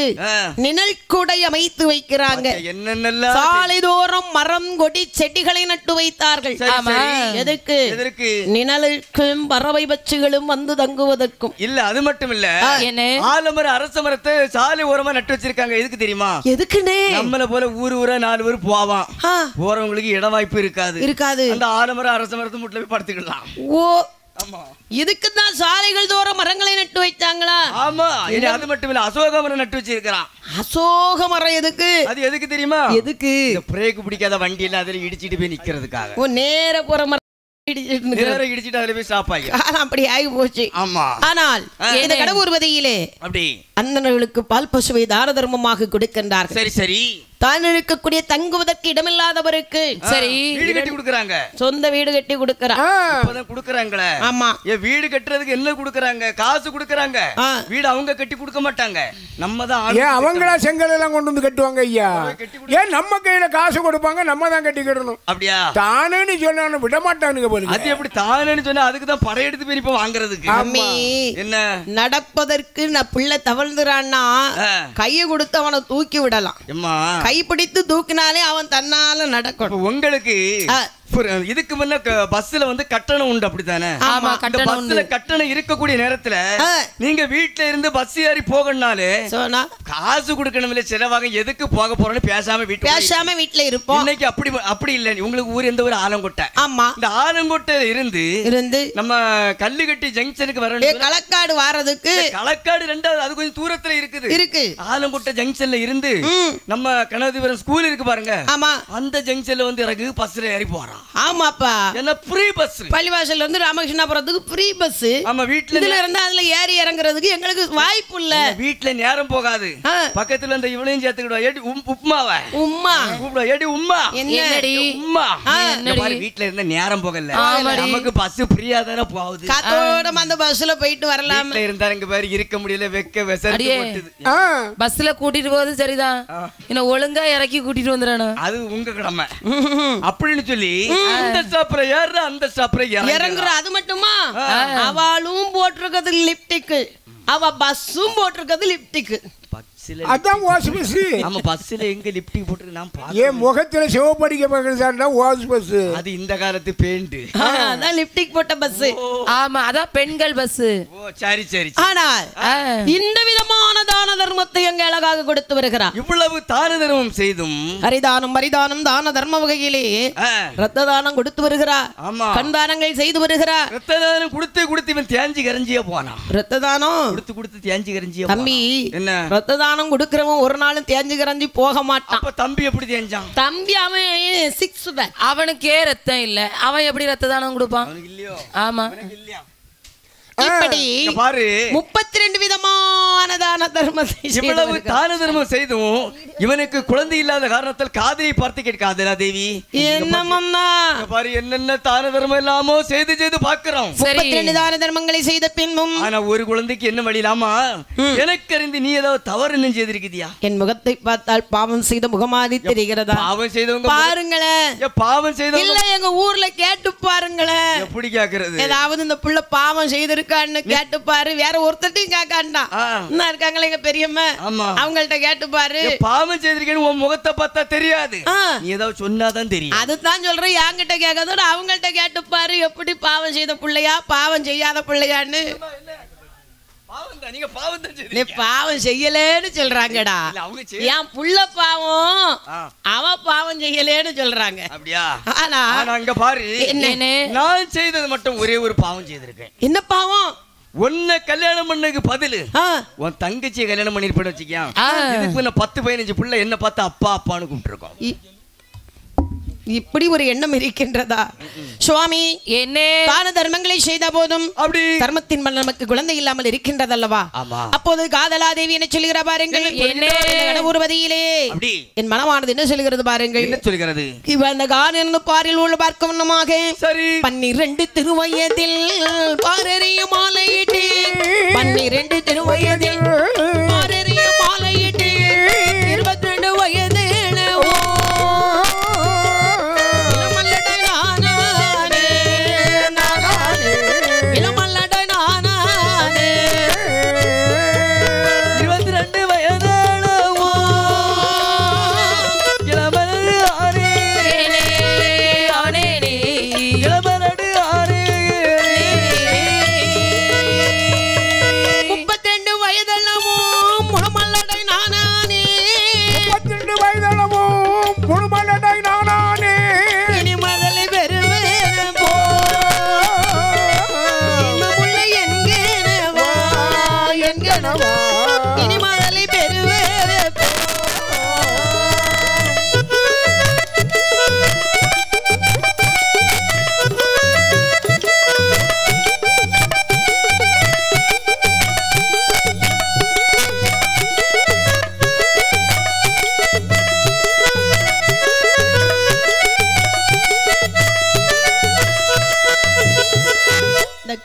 நிழல் கூடை அமைத்து வைக்கிறாங்க. என்னென்னலாம் சாலைதோறும் மரம் கொடி செடிகளை நட்டு வைத்தார்கள். எதுக்கு? நிழலுக்கும் பறவை பட்சிகளும் வந்து தங்குவதற்கும். இல்ல அது மட்டும் இல்ல, ஆலமர அரச மரத்தை சாலை ஓரமா நட்டு வச்சிருக்காங்க. எதுக்கு தெரியுமா? எதுக்குன்னு? நம்மள போல ஊரா 4 பேர் போவான், போறவங்களுக்கு இட வாய்ப்பு இருக்காது. அந்த ஆலமர அரச மரத்து முட்ல போய் படுத்துக்கலாம். ஓ, இதுக்கு தான் சாலைகள் தோறும் மரங்களை நட்டு வைத்தாங்களா? ஆமா. அது மட்டும் இல்ல, அசோக மரம் நட்டு வச்சிருக்கான். அசோக மரம் எதுக்கு? அது எதுக்கு தெரியுமா? எதுக்கு? பிரேக் பிடிக்காத வண்டி எல்லாம் அதுல இடிச்சிட்டு போய் நிக்கிறதுக்காக. ஓ, நேர போற மரம் இடிச்சிட்டு அதுல போய் சாப்பாங்க. அப்படி ஆகி போச்சு. ஆமா. ஆனால் இந்த கடவுர் வதையிலே அப்படி அந்தனர்களுக்கு பால் பசுவை தான தர்மமாக கொடுக்கின்றார்கள். சரி சரி. தான் இருக்கக்கூடிய தங்குவதற்கு இடமில்லாதவருக்கு சரி வீடு கட்டி கொடுக்கறாங்க. சொந்த வீடு கட்டி கொடுக்கறாங்களே. ஆமா. வீடு கட்டுறதுக்கு என்ன கொடுக்கறாங்க? காசு கொடுக்கறாங்க. வீடு அவங்க கட்டி கொடுக்க மாட்டாங்க, நம்ம தான். ஏன் அவங்களா செங்கல் எல்லாம் கொண்டு வந்து கட்டுவாங்க ஐயா? ஏன் நம்ம கையில காசு கொடுப்பாங்க, நம்ம தான் கட்டி கட்டணும்? அப்படியா? தானேன்னு சொன்னா விட மாட்டானுங்க போல. அது எப்படி தானேன்னு சொன்னா? அதுக்கு தான் படையெடுத்து போய் இப்ப வாங்குறதுக்கு. என்ன நடப்பதற்கு நான் பிள்ளை தவழ்ந்துறான்னா கையை கொடுத்து அவனை தூக்கி விடலாம். கைப்பிடித்து தூக்கினாலே அவன் தன்னால நடக்கும். உங்களுக்கு இதுக்கு முன்ன பஸ்ல வந்து கட்டணம் உண்டு, அப்படித்தானே? பஸ்ல கட்டணம் இருக்கக்கூடிய நேரத்துல நீங்க வீட்டுல இருந்து பஸ் ஏறி போகணும்னாலே காசு கொடுக்கணும் இல்ல, செலவாக எதுக்கு போக போறோம்னு பேசாம வீட்டுல இருப்போம். இன்னைக்கு அப்படி இல்ல. உங்களுக்கு ஊர் எந்த ஒரு ஆலங்கொட்டை. ஆமா. இந்த ஆலங்கொட்டையில இருந்து நம்ம கல்லுக்கட்டி ஜங்ஷனுக்கு வரணும். களக்காடு வாரதுக்கு களக்காடு 2வது அது கொஞ்சம் தூரத்துல இருக்கு. ஆலங்கொட்டை ஜங்ஷன்ல இருந்து நம்ம கனகதிபுரம் ஸ்கூல் இருக்கு பாருங்க. ஆமா. அந்த ஜங்ஷன்ல வந்து இறங்கு பஸ்ல ஏறி போறான். ஆமாப்பா, என்ன ஃப்ரீ பஸ். பள்ளிவாசல்ல இருந்து ராமகிருஷ்ணாபுரத்துக்கு ஃப்ரீ பஸ். ஆமா. வீட்ல இருந்து அதுல ஏறி இறங்குறதுக்கு எங்களுக்கு வாய்ப்பு இல்ல. வீட்ல நேரம் போகாது. பக்கத்துல அந்த இவளையும் சேர்த்துக்கிடுவா. ஏடி உம்மாவா? உம்மா கூப்பிடுவா. ஏடி உம்மா. என்னடி உம்மா? பாரு, வீட்ல இருந்த நேரம் போகல. நமக்கு பஸ் ஃப்ரீயா தான போகுது. காத்தோட அந்த பஸ்ல போயிட்டு வரலாம். வீட்ல இருந்தா இங்க பாரு இருக்க முடியல, வெக்க வெசரி போட்டுது. பஸ்ல கூட்டிட்டு போறது சரிதான், என்ன ஒழுங்கா இறக்கி கூட்டிட்டு வந்துறானே, அது உங்க கடமை அப்படின்னு சொல்லி அந்த ஸ்டாப்ல ஏற அந்த ஸ்டாப்ல இறங்குற. அது மட்டுமா, அவளும் போட்டிருக்கிறது லிப்டிக், அவ பஸ்ஸும் போட்டிருக்கிறது லிப்டிக். அதான் வாஷ் பஸ். நம்ம பஸ்ல எங்க லிப்டிக் போட்டு நான் பாத்தேன். ஏன் முகத்துல சிவப்படிக்க பார்க்கறதா வாஷ் பஸ்? அது இந்த காலத்து பெயிண்ட். அதான் லிப்டிக் போட்ட பஸ். ஆமா, அதான் பெண்கள் பஸ். ஓ சரி சரி. ஆனா இந்த விதமான விதமான தான தர்மத்தை அங்கே அழகாக கொடுத்து வருகிறார். இவ்வளவு தான தர்மம் செய்தும் ஹரிதானம் பரிதானம் தான தர்ம வகையிலே ரத்த தானம் கொடுத்து வருகிறார். கண் தானங்கள் செய்து வருகிறார். ரத்த தானம் கொடுத்து இவன் தேஞ்சி கரைஞ்சியே போனான். ரத்த தானம் கொடுத்து தேஞ்சி கரைஞ்சியே. தம்பி என்ன ரத்த தானம் கொடுக்கிறவன் ஒரு நாளும் தேஞ்சி கரைஞ்சி போக மாட்டான். அப்ப தம்பி எப்படி தேஞ்சான்? தம்பி அவன் 6 பேக், அவனுக்கே ரத்தம் இல்ல, அவன் எப்படி ரத்த தானம் கொடுப்பான்? இல்லையோ? ஆமா. இப்படி பாரு 32 விதமான தான தர்மத்தை இவ்வளவு தான தர்மம் செய்தும் இவனுக்கு குழந்தை இல்லாத காரணத்தால் காதலியை பார்த்து கேட்காதலா தேவி. என்னமம்மா பாரு என்னென்ன தான தர்மம் இல்லாமோ செய்து பார்க்கிறோம். 32 தான தர்மங்களை செய்த பின்னும் ஆனா ஒரு குழந்தைக்கு என்ன வழி இல்லாமா எனக்கு அறிந்து நீ ஏதாவது தவறு என்ன செய்திருக்கியா? என் முகத்தை பார்த்தால் பாவம் செய்த முகமாதி தெரிகிறதா? பாவம் செய்தவங்க பாருங்களேன். பாவம் செய்தவங்க இல்ல எங்க ஊர்ல கேட்டு பாருங்களேன். எப்படி கேக்குறது? ஏதாவது இந்த புள்ள பாவம் செய்திருக்கான்னு கேட்டு பாரு. வேற ஒருத்தட்டையும் கேட்காண்டா என்ன இருக்காங்களே எங்க பெரியம்மா, அவங்கள்ட்ட கேட்டு பாரு. பாவம் செய்திருக்கேன்னு உன் முகத்தை பார்த்தா தெரியாது, நீ ஏதாவது சொன்னாதான் தெரியும். அதுதான் சொல்றேன், என்கிட்ட கேட்காதோட அவங்கள்ட்ட கேட்டு பாரு எப்படி பாவம் செய்த பிள்ளையா பாவம் செய்யாத பிள்ளையான்னு. நீ பாவம் செய்யலேன்னு சொல்றாங்கடா. என் புள்ள பாவம் அவன் பாவம் செய்யலேன்னு சொல்றாங்க. அப்படியா? ஆனா அங்க பாரு நான் செய்தது மட்டும் ஒரே ஒரு பாவம் செய்திருக்கேன். என்ன பாவம்? உன்னை கல்யாணம் பண்ணதுக்கு பதிலு உன் தங்கச்சியை கல்யாணம் பண்ணிருப்பேன்னு வச்சுக்கியா, இதுக்கு 10-15 புள்ள என்ன பார்த்து அப்பா அப்பான்னு கூப்பிட்டு இருக்கோம். இப்படி ஒரு எண்ணம் இருக்கின்றதா சுவாமி? என்ன தான தர்மங்களை செய்த போதும் அப்படி தர்மத்தின் மன நமக்கு குழந்தை இல்லாமல் இருக்கின்றதல்லவா? அப்போது காதலாதேவி என்ன சொல்லுகிற பாருங்கள். ஊர்வதியிலே என் மனமானது என்ன சொல்லுகிறது பாருங்கள். என்ன சொல்லுகிறது? இவன் கான பாரில் உள்ள பார்க்க வண்ணமாக 12 திருவயதில் பாரறிய மாலையிட்டு 12 திருவயதில் பாரறிய மாலையிட்டு 22 வயது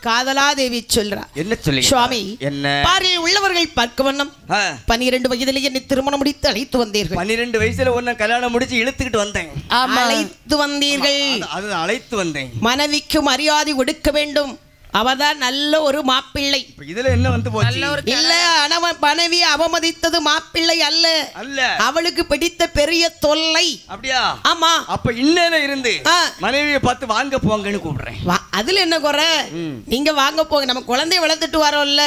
காதலாதேவி சொல்றா. என்ன சொல்லி சுவாமி? என்ன பாரில் உள்ளவர்கள் பார்க்க வண்ணம் 12 வயதிலே என்னை திருமணம் முடித்து அழைத்து வந்தீர்கள். 12 வயசுல உன்னை கல்யாணம் முடிச்சு இழுத்துக்கிட்டு வந்தேன். அழைத்து வந்தீர்கள். அது அழைத்து வந்தேன். மனைவிக்கு மரியாதை கொடுக்க வேண்டும். அவதான் நல்ல ஒரு மாப்பிள்ளை. இதுல என்ன வந்து போச்சு? இல்ல மனைவி அவமதித்தது மாப்பிள்ளை அல்ல, அவளுக்கு பிடித்த பெரிய தொல்லை. அப்படியா? ஆமா. அப்ப இன்னேல இருந்து மனைவியை பார்த்து வாங்க போங்கன்னு கூப்பிடுறேன். அதுல என்ன குறை? நீங்க வாங்க போங்க, நம்ம குழந்தைய வளர்த்துட்டு வரோம்ல,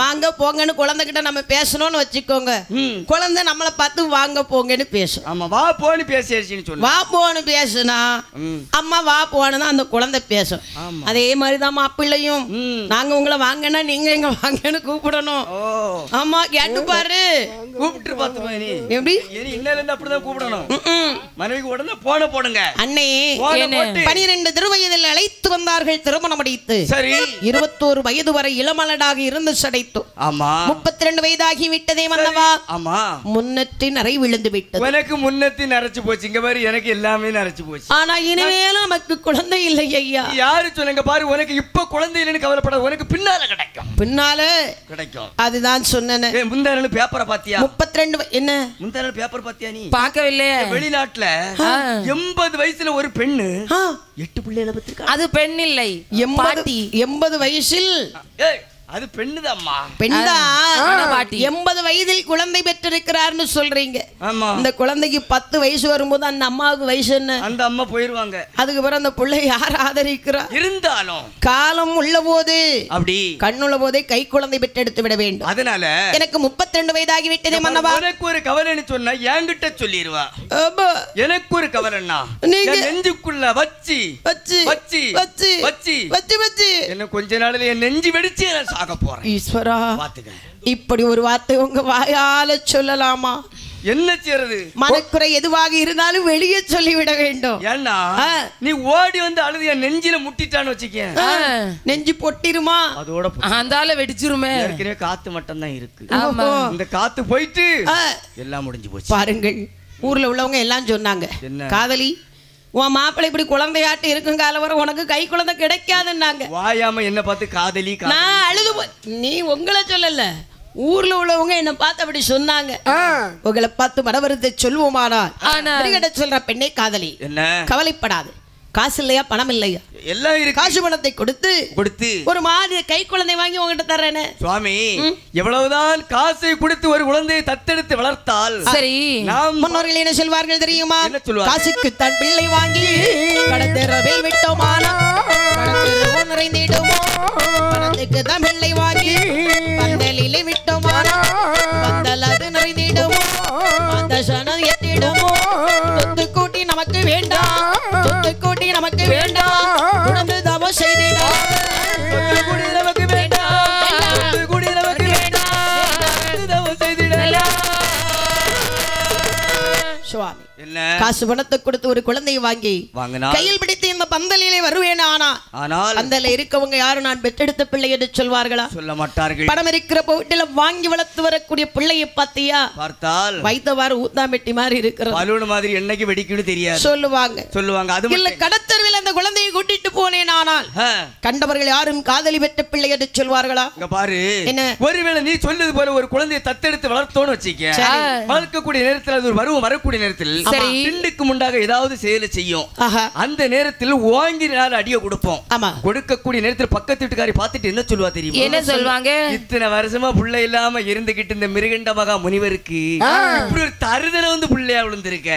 வாங்க போங்கன்னு குழந்தைகிட்ட நம்ம பேசணும்னு வச்சுக்கோங்க. குழந்தை நம்மளை பார்த்து வாங்க போங்கன்னு பேசும். ஆமா, வா போன்னு பேசிடுச்சுன்னு சொல்லு. வா போன்னு பேசுனா அம்மா வா போன்னு அந்த குழந்தை பேசும். அதே மாதிரிதான் மாப்பிள்ளையும், நாங்க உங்களை வாங்கன்னா நீங்க எங்க வாங்கன்னு கூப்பிடணும். ஆமா, கேட்டு பாரு. கூப்பிட்டு பார்த்து நீ எப்படி இன்னல இருந்து அப்படிதான் கூப்பிடணும். மனைவிக்கு உடனே போன போடுங்க. அண்ணே 12 திருவயதில் அழைத்து வந்தார்கள், திருமணம் முடித்து. சரி, 21 வயது வரை இளமலடாக இருந்து சடைத்து. ஆமா. 32 வயதாகி விட்டதே மன்னவா. ஆமா. முன்னத்தி நரை விழுந்து விட்டது. எனக்கு முன்னத்தி நரைச்சு போச்சு. இங்க பாரு, எனக்கு எல்லாமே நரைச்சு போச்சு. ஆனா இனிமேலும் நமக்கு குழந்தை இல்லை ஐயா. யாரு சொல்லுங்க பாரு, உனக்கு இப்ப குழந்தை இல்லைன்னு கவலைப்பட, உனக்கு பின்னால கிடைக்கும். பின்னால கிடைக்கும். அதுதான் சொன்னேன். முந்தா நாள் பேப்பரை பாத்தியா? 32 என்ன முந்தா நாள் பேப்பர் பாத்தியா நீ? பார்க்கவில்லையே. வெளிநாட்டுல 80 வயசுல ஒரு பெண்ணு 8 பிள்ளைகளை பெற்றிருக்கா. அது பெண் இல்லை, 80 வயசில் அது பெண்ணுதாம்மா. பெண்தான் 80 வயதில் குழந்தை பெற்றிருக்கிறார்னு சொல்றீங்க. ஆமா. இந்த குழந்தைக்கு 10 வயசு வரும்போது அந்த அம்மாவுக்கு வயசு என்ன? அந்த அம்மா போயிருவாங்க. அதுக்கு பிறகு அந்த பிள்ளை யார் ஆதரிக்கிறா? இருந்தாலும் காலம் உள்ள போது அப்படி கண்ணுள்ள போதே கை குழந்தை பெற்றெடுத்து விட வேண்டும். அதனால எனக்கு 32 வயதாகி விட்டதே மன்னவா. எனக்கு ஒரு கவலைன்னு சொன்னா என்கிட்ட சொல்லிடுவா. எனக்கு ஒரு கவலைன்னா நெஞ்சுக்குள்ள வச்சு வச்சு வச்சு வச்சு வச்சு வச்சு வச்சு என்ன கொஞ்ச நாள்ல என் நெஞ்சு வெடிச்சு நான் சாக போறேன். ஈஸ்வரா பாத்துக்க, இப்படி ஒரு வார்த்தை உங்க வாயால சொல்லலாமா? என்ன செய்யறது? மனக்குறை எதுவாக இருந்தாலும் வெளியே சொல்லிவிட வேண்டும். ஏன்னா நீ ஓடி வந்து அழுது என் நெஞ்சில முட்டிட்டான்னு வச்சுக்க, நெஞ்சு பொட்டிருமா? அதோட அந்தால வெடிச்சிருமே. ஏற்கனவே காத்து மட்டும் தான் இருக்கு. இந்த காத்து போயிட்டு எல்லாம் முடிஞ்சு போச்சு. பாருங்கள், ஊர்ல உள்ளவங்க எல்லாம் சொன்னாங்க, காதலி உன் மாப்பிள்ளை இப்படி குழந்தையாட்டு இருக்கும் காலம் வர உனக்கு கை குழந்தை கிடைக்காதுன்னாங்க. வாயாம என்ன பார்த்து காதலி நான் அழுது. நீ உங்களை சொல்லல, ஊர்ல உள்ளவங்க என்ன பார்த்து அப்படி சொன்னாங்க. உங்களை பார்த்து மனவருத்தை சொல்லுவோமானா சொல்ற பெண்ணே காதலி என்ன கவலைப்படாது. காசு இல்லையா, பணம் இல்லையா, எல்லாம் இருக்கு. காசு பணத்தை கொடுத்து ஒரு மாதிரி கை குழந்தை வாங்கி உங்ககிட்ட தர்றேன்னு. சுவாமி, எவ்வளவுதான் காசை கொடுத்து ஒரு குழந்தையை தத்தெடுத்து வளர்த்தால் சரி, நாம் முன்னோர்கள் என்ன சொல்வார்கள் தெரியுமா? காசுக்கு தன் பிள்ளை வாங்கி கடத்தெருவில் விட்டோமானா கடத்தெருவு நிறைந்திடுமோ, பணத்துக்கு தன் பிள்ளை வாங்கி பந்தலிலே விட்டோமானா பந்தல் அது நிறைந்திடுமோ, அந்த சனம் எத்திடுமோ. சொத்து கூட்டி நமக்கு வேண்டாம், சொத்து கூட்டி நமக்கு வேண்டாம், உணர்ந்து தவம் செய்திடும். சொத்து கூட்டி நமக்கு வேண்டாம், சொத்து கூட்டி நமக்கு வேண்டாம், தவம் செய்திடலாம். சுவாமி, காசு பணத்தை கொடுத்து ஒரு குழந்தையை வாங்கி கையில் பிடித்து இந்த பந்தலிலே வருவேன். ஆனால் பந்தல இருக்கவங்க யாரும் நான் பெற்றெடுத்த பிள்ளை என்று சொல்வார்களா? சொல்ல மாட்டார்கள். பணம் இருக்கிற வீட்டில வாங்கி வளர்த்து வரக்கூடிய பிள்ளையை பார்த்தியா, பார்த்தால் வைத்தவாறு ஊத்தாமெட்டி மாதிரி இருக்கிற பலூன் மாதிரி என்னைக்கு வெடிக்குன்னு தெரியாது சொல்லுவாங்க. அது இல்ல, கடத்தருவில் அந்த குழந்தையை கூட்டிட்டு போனேன். ஆனால் கண்டவர்கள் யாரும் காதலி பெற்ற பிள்ளை என்று சொல்வார்களா? பாரு, என்ன ஒருவேளை நீ சொல்லுது போல ஒரு குழந்தையை தத்தெடுத்து வளர்த்தோன்னு வச்சுக்க, வளர்க்கக்கூடிய நேரத்தில் அது ஒரு பருவம் வரக்கூடிய நேரத்தில் பிண்டுக்கு முண்டாக ஏதாவது செயலை செய்யும். அந்த நேரத்தில் வாங்கி அடிய கொடுப்போம். கொடுக்கக்கூடிய நேரத்தில் பக்கத்து வீட்டுக்காரி பார்த்துட்டு என்ன சொல்லுவா தெரியுமா? என்ன சொல்வாங்க? இத்தனை வருஷமா புள்ள இல்லாம இருந்துகிட்டு இந்த மிருகண்ட மகா முனிவருக்கு இப்படி ஒரு தருதல வந்து புள்ளையா விழுந்திருக்க,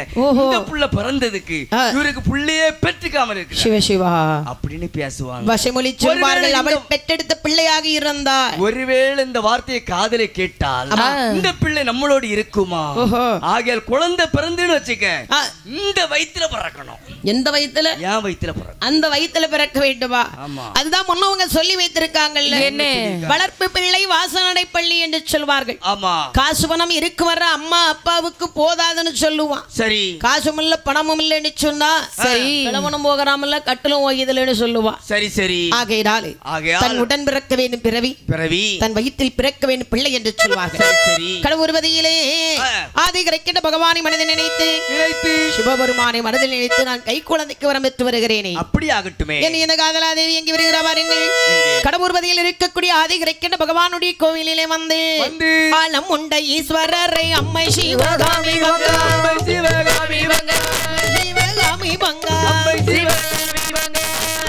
இந்த புள்ள பிறந்ததுக்கு இவருக்கு புள்ளையே பெற்றுக்காம இருக்கு சிவ சிவா அப்படின்னு பேசுவாங்க. வசமொழி சொல்வார்கள், அவள் பெற்றெடுத்த பிள்ளையாக இருந்தால் ஒருவேளை இந்த வார்த்தையை காதலை கேட்டால் இந்த பிள்ளை நம்மளோடு இருக்குமா? ஆகையால் குழந்தை பிறந்துன்னு வச்சுக்க, இந்த வயித்துல பிறக்கணும். எந்த வயித்துல? என் வயித்துல பிறக்கணும். அந்த வயித்துல பிறக்க வேண்டுமா? அதுதான் முன்னவங்க சொல்லி வைத்திருக்காங்கல்ல, என்ன வளர்ப்பு பிள்ளை வாசனடை பள்ளி என்று சொல்வார்கள். ஆமா, காசு பணம் இருக்கு வர அம்மா அப்பாவுக்கு போதாதுன்னு சொல்லுவான். சரி, காசும் இல்ல பணமும் இல்லைன்னு சொன்னா சரி, கிழவனும் போகிறாமல்ல கட்டிலும் ஓகியதுன்னு சொல்லுவான். சரி சரி, ஆகையாலே தன் உடன் பிறக்க வேண்டும் பிறவி பிறவி தன் வயிற்றில் பிறக்க வேண்டும் பிள்ளை என்று சொல்வார்கள். கடவுர்வதியிலே ஆதி கிடைக்கின்ற பகவானை மனதில் நினைத்து சிவபெருமானை மனதில் நினைத்து நான் கை குழந்தைக்கு வரம் பெற்று வருகிறேனே. அப்படி ஆகட்டுமே. இந்த காதலாதேவி எங்கே வருகிறார் பாருங்கள். கடவுர்வதியில் இருக்கக்கூடிய ஆதி கிடைக்கின்ற பகவானுடைய கோவிலிலே வந்து ஆலம் உண்ட ஈஸ்வரரை அம்மை சிவகாமி பங்க சிவகாமி பங்க சிவகாமி பங்க சிவகாமி பங்க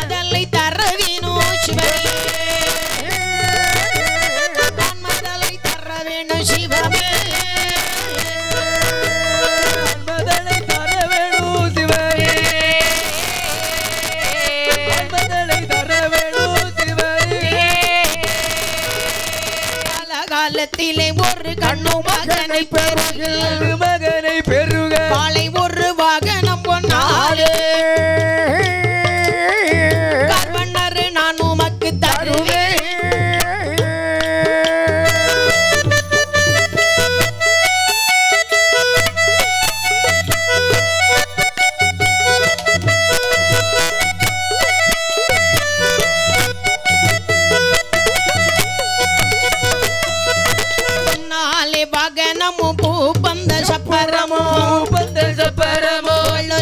அதல்லை தரவேனோ சிவனே மதலை தரவேனோ சிவமே காலத்திலே ஒரு கண்ணு மகனை பெருக காலை ஒரு வாகனம் பொன்னாலே கர்வண்ணர் நான் உமக்கு தருவேன்.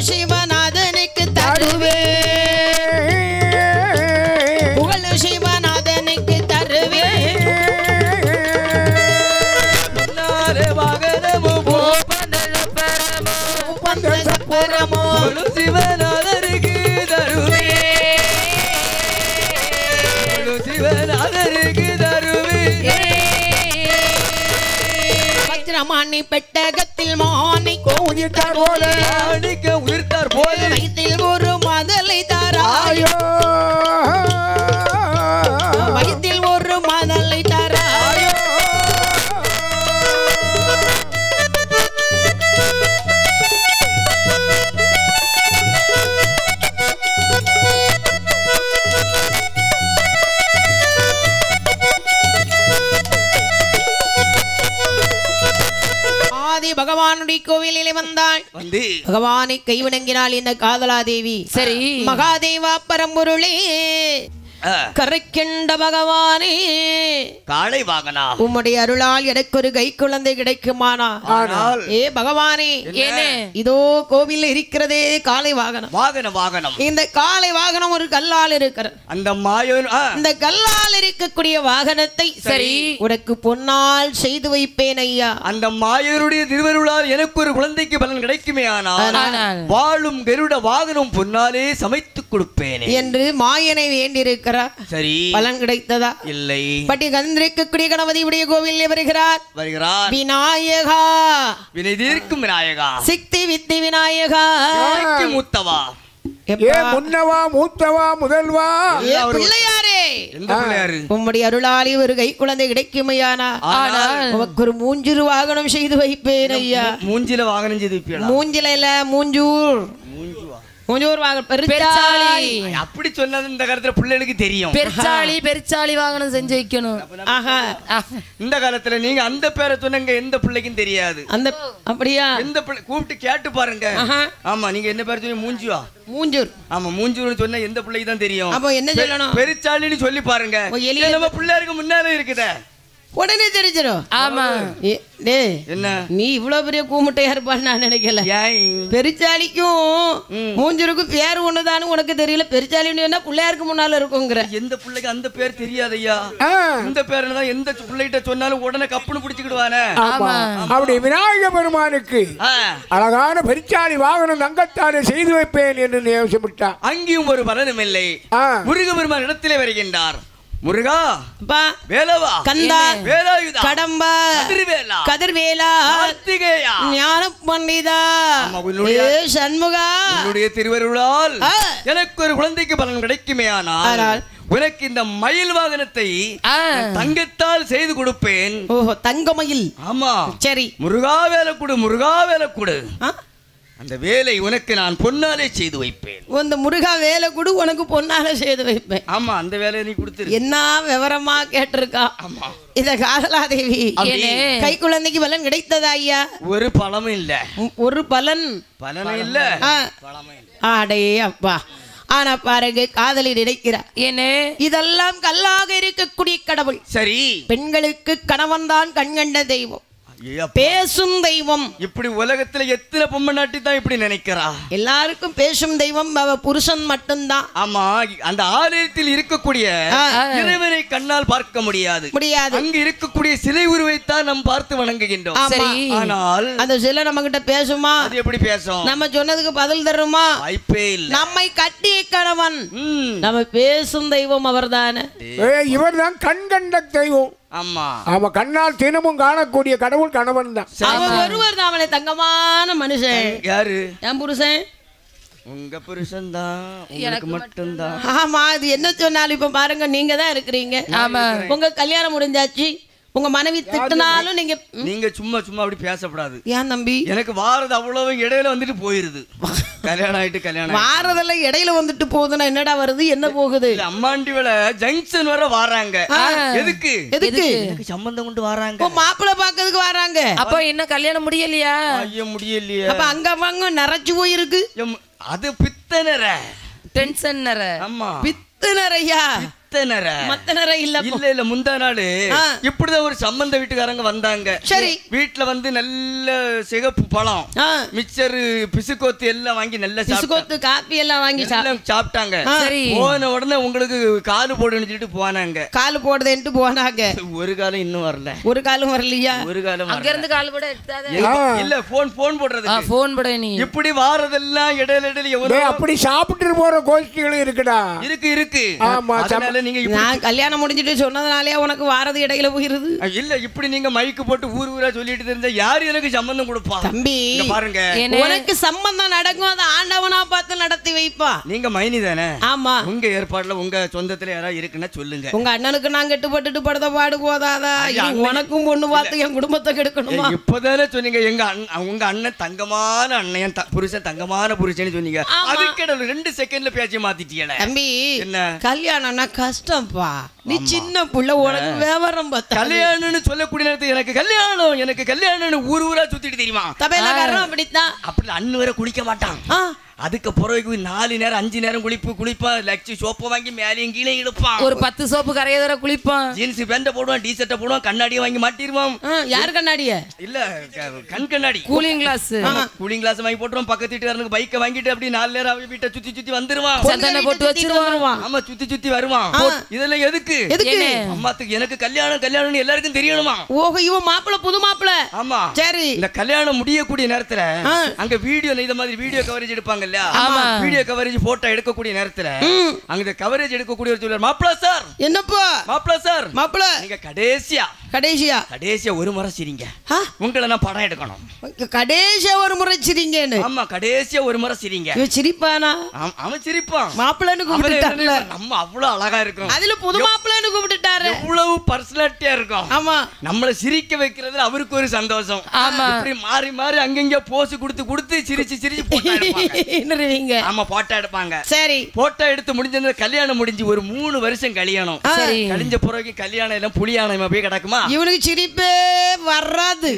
சிவநாதனுக்கு தருவே புகழ் சிவநாதனுக்கு தருவே சிவநாதனுக்கு தருவே சிவநாதனுக்கு தருவே ரமணி பெட்டகத்தில் மாணிக்க உயிர்த்தார் போல உயிர்த்தார் போல வயிற்றில் ஒரு மதலை தாராயோ வயிற்றில் ஒரு மதலை தாராயோ பகவானுடைய கோவிலிலே வந்தாள் பகவானை கைவிடங்கினாள் இந்த காதலாதேவி சரி மகாதேவா பரம்பொருளே கரைக்கின்ற பகவானே காளை வாகனா உம்முடைய அருளால் எனக்கு ஒரு கை குழந்தை கிடைக்குமானா ஏ பகவானே இதோ கோவில் இருக்கிறதே காளை வாகனம் வாகனம் இந்த காளை வாகனம் ஒரு கல்லால் இருக்கிறது அந்த மாயன் இந்த கல்லால் இருக்கக்கூடிய வாகனத்தை சரி உனக்கு பொன்னால் செய்து வைப்பேன் ஐயா அந்த மாயனுடைய திருவருளால் எனக்கு ஒரு குழந்தைக்கு பலன் கிடைக்குமே ஆனால் வாழும் கருட வாகனம் பொன்னாலே சமைத்து கொடுப்பேன் என்று மாயனை வேண்டியிருக்க சரி பலன் கிடைத்ததா இல்லை பட்டி கந்திருக்கக்கூடிய கணபதியுடைய கோவிலே வருகிறார் விநாயகா வினை தீர்க்கும் விநாயகா சித்தி வித்தி விநாயகா மூத்தவா முன்னவா மூத்தவா முதல்வா பிள்ளையாரே உம்முடைய அருளாளி ஒரு கை குழந்தை கிடைக்குமையானா உனக்கு ஒரு மூஞ்சூர் வாகனம் செய்து வைப்பேன் ஐயா மூஞ்சில வாகனம் செய்து வைப்பேன் மூஞ்சில இல்ல மூஞ்சூர் அப்படி சொன்னது இந்த காலத்துல பிள்ளைகளுக்கு தெரியும் பெருச்சாளி வாகனம் செஞ்சு வைக்கணும் இந்த காலத்துல நீங்க அந்த பேரை சொன்னங்க எந்த பிள்ளைக்கும் தெரியாது அந்த அப்படியா எந்த பிள்ளை கூப்பிட்டு கேட்டு பாருங்க ஆமா நீங்க என்ன பேர் சொன்னீங்க மூஞ்சூர் ஆமா மூஞ்சூர்னு சொன்னா எந்த பிள்ளைக்கு தான் தெரியும் அப்ப என்ன சொல்லணும் பெருச்சாளின்னு சொல்லி பாருங்க நம்ம பிள்ளைகளுக்கு முன்னாலே இருக்குதே உடனே தெரிஞ்சிடும் ஆமா என்ன நீ இவ்வளவு பெரிய கூமுட்டையா இருப்பான்னு நான் நினைக்கல பெருச்சாலிக்கும் மூஞ்சூருக்கும் பேர் ஒண்ணுதான்னு உனக்கு தெரியல பெருச்சாலின்னு பிள்ளையாருக்கு முன்னால இருக்குங்கிற எந்த பிள்ளைக்கு அந்த பேர் தெரியாது ஐயா இந்த பேர் தான் எந்த பிள்ளைகிட்ட சொன்னாலும் உடனே கப்புன்னு பிடிச்சுக்கிடுவானே அப்படி விநாயக பெருமானுக்கு அழகான பெருச்சாலி வாகனம் தங்கத்தாலே செய்து வைப்பேன் என்று நியமிக்கப்பட்டார் அங்கேயும் ஒரு பலனும் இல்லை முருக பெருமான் இடத்திலே வருகின்றார் முருகா வேலவா கந்தா வேலாயுதா கடம்பா கதிர்வேலா கதிர்வேலா கார்த்திகேயா ஞான பண்டிதா சண்முகா உன்னுடைய திருவருளால் எனக்கு ஒரு குழந்தைக்கு பலன் கிடைக்குமே ஆனால் உனக்கு இந்த மயில் வாகனத்தை தங்கத்தால் செய்து கொடுப்பேன் தங்கமயில் ஆமா சரி முருகா வேலை கொடு அந்த வேலை உனக்கு நான் பொன்னாலே செய்து வைப்பேன் அந்த முருகா வேலை கொடு உனக்கு பொன்னாலே செய்து வைப்பேன் ஆமா அந்த வேலையை நீ கொடுத்துரு என்ன விவரமா கேட்டிருக்கா ஆமா இத காதலாதேவி கை குழந்தைக்கு பலன் கிடைத்ததா ஐயா ஒரு பலமும் இல்ல ஒரு பலன் இல்ல ஆடே அப்பா ஆனா பாருங்க காதலி நினைக்கிறார் என்ன இதெல்லாம் கல்லாக இருக்கக்கூடிய கடவுள் சரி பெண்களுக்கு கணவன் தான் கண்கண்ட தெய்வம் பேசும் தெய்வம் இப்படி உலகத்துல எத்தனை பொம்மை நாட்டி தான் இப்படி நினைக்கிறா எல்லாருக்கும் பேசும் தெய்வம் புருஷன் மட்டும்தான் ஆமா அந்த ஆலயத்தில் இருக்கக்கூடிய இறைவனை கண்ணால் பார்க்க முடியாது அங்கு இருக்கக்கூடிய சிலை உருவைத்தான் நாம் பார்த்து வணங்குகின்றோம் ஆனால் அந்த சிலை நம்ம கிட்ட பேசுமா அது எப்படி பேசும் நம்ம சொன்னதுக்கு பதில் தருமா வாய்ப்பே இல்லை நம்மை கட்டிய கணவன் நம்ம பேசும் தெய்வம் அவர்தானே இவர்தான் கண்கண்ட தெய்வம் ஆமா அவ கண்ணால் தினமும் காணக்கூடிய கடவுள் கணவன் தான் ஒருவர் தான் அவனை தங்கமான மனுஷன் யாரு என் புருஷன் உங்க புருஷன் தான் எனக்கு மட்டும்தான் ஆமா அது என்ன சொன்னாலும் இப்ப பாருங்க நீங்க தான் இருக்கிறீங்க ஆமா உங்க கல்யாணம் முடிஞ்சாச்சு உங்க மனைவி திட்டினாலும் நீங்க சும்மா அப்படி பேசப்படாது ஏன் தம்பி எனக்கு வாரது அவ்வளவு இடையில வந்துட்டு போயிருது கல்யாணம் வாரதெல்லாம் இடையில வந்துட்டு போகுதுன்னா என்னடா வருது என்ன போகுது அம்மாண்டி வேலை ஜங்ஷன் வர வராங்க எதுக்கு சம்பந்தம் கொண்டு வராங்க மாப்பிள்ளை பாக்கிறதுக்கு வராங்க அப்ப என்ன கல்யாணம் முடியலையா முடியலையா அப்ப அங்க வாங்க நிறைச்சு போயிருக்கு அது பித்தனர டென்ஷன் ஆமா பித்தனரையா இல்ல முந்தா நாள் இப்படிதான் ஒரு சம்பந்த வீட்டுக்காரங்க வந்தாங்க சரி வீட்டுல வந்து நல்ல சிகப்பு பழம் மிக்சர் பிசுக்கோத்து எல்லாம் வாங்கி நல்ல பிசுக்கோத்து காப்பி எல்லாம் வாங்கி சாப்பிட்டாங்க போன உடனே உங்களுக்கு காலு போடுன்னு சொல்லிட்டு போனாங்க காலு போடுதுன்ட்டு போனாங்க ஒரு காலம் இன்னும் வரல ஒரு காலம் வரலையா ஒரு காலம் அங்க இருந்து கால் கூட இல்ல போன் போடுறது போன் போட நீ இப்படி வாரதெல்லாம் இடையில அப்படி சாப்பிட்டு போற கோஷ்டிகளும் இருக்குடா இருக்கு ஆமா நீங்க நான் கல்யாணம் முடிஞ்சிட்டு சொன்னதுனாலே உனக்கு வாரது இடையில போயிருது இல்ல இப்படி நீங்க மைக்கு போட்டு ஊர் ஊரா சொல்லிட்டு இருந்தா யாரு எனக்கு சம்பந்தம் கொடுப்பா தம்பி பாருங்க உனக்கு சம்பந்தம் நடக்கும் அதை ஆண்டவனா பார்த்து நடத்தி வைப்பா நீங்க மைனி தானே ஆமா உங்க ஏற்பாடுல உங்க சொந்தத்துல யாராவது இருக்குன்னா சொல்லுங்க உங்க அண்ணனுக்கு நான் கெட்டுப்பட்டுட்டு படுத்த பாடு போதாதா உனக்கும் பொண்ணு பார்த்து என் குடும்பத்தை கெடுக்கணுமா இப்பதானே சொன்னீங்க எங்க உங்க அண்ணன் தங்கமான அண்ணன் புருஷன் தங்கமான புருஷன் சொன்னீங்க அதுக்கு 2 செகண்ட்ல பேச்சை மாத்திட்டீங்க தம்பி என்ன கல்யாணம்னா கஷ்டம்ப்பா நீ சின்ன புள்ள உனக்கு விவரம் பார்த்தா கல்யாணம்னு சொல்லக்கூடிய நேரத்துக்கு எனக்கு கல்யாணம்னு ஊர் ஊரா சுத்திட்டு தெரியுமா தபையிலக்காரன் அப்படித்தான் அப்படி அண்ணு வரை குளிக்க மாட்டான் அதுக்கு பிறகு 4 நேரம் 5 நேரம் குளிப்பான் லட்சம் சோப்பு வாங்கி மேலேயும் கீழே இழுப்பான் ஒரு 10 சோப்பு கரைய தர குளிப்பான் ஜீன்ஸ் பேண்ட போடுவான் டி-ஷர்ட்ட போடுவான் கண்ணாடியை வாங்கி மாட்டிடுவான் யார் கண்ணாடிய இல்ல கண் கண்ணாடி கூலிங் கிளாஸ் வாங்கி போட்டுருவான் பக்கத்து வீட்டுக்காரனுக்கு பைக்கை வாங்கிட்டு அப்படி 4 நேரம் அவன் வீட்டை சுத்தி வந்துருவான் சந்தன போட்டு வச்சிருவான் ஆமா சுத்தி வருவான் இதெல்லாம் எதுக்கு அம்மாத்துக்கு எனக்கு கல்யாணம் எல்லாருக்கும் தெரியணுமா ஓஹோ இவன் மாப்பிள புது மாப்பிள ஆமா சரி இந்த கல்யாணம் முடியக்கூடிய நேரத்துல அங்க வீடியோ இந்த மாதிரி வீடியோ கவரேஜ் எடுப்பாங்க வீடியோ கவரேஜ் போட்டோ எடுக்கக்கூடிய நேரத்துல அங்க கவரேஜ் எடுக்கக்கூடிய சொல்றார் மாப்பிள சார் என்னப்பா மாப்பிள சார் மாப்பிள நீங்க கடைசியா ஒரு முறை சிரிங்க உங்களை நான் படம் எடுக்கணும் கடைசியா ஒரு முறை சிரிங்கன்னு ஆமா கடைசியா ஒரு முறை சிரிங்க சிரிப்பானா அவன் சிரிப்பான் மாப்பிளன்னு கூப்பிட்டுட்டார்ல நம்ம அவ்வளவு அழகா இருக்கும் அதுல புது மாப்பிளன்னு கூப்பிட்டுட்டாரு எவ்வளவு பர்சனாலிட்டியா இருக்கும் ஆமா நம்மள சிரிக்க வைக்கிறதுல அவருக்கு ஒரு சந்தோஷம் ஆமா இப்படி மாறி அங்கங்க போஸ் கொடுத்து சிரிச்சு என்னறீங்க ஆமா போட்டோ எடுப்பாங்க சரி போட்டோ எடுத்து முடிஞ்சது கல்யாணம் முடிஞ்சு ஒரு 3 வருஷம் கல்யாணம் கழிஞ்ச பிறகு கல்யாணம் எல்லாம் புளியானமா போய் கிடக்குமா இவனுக்கு சிரிப்பே வராது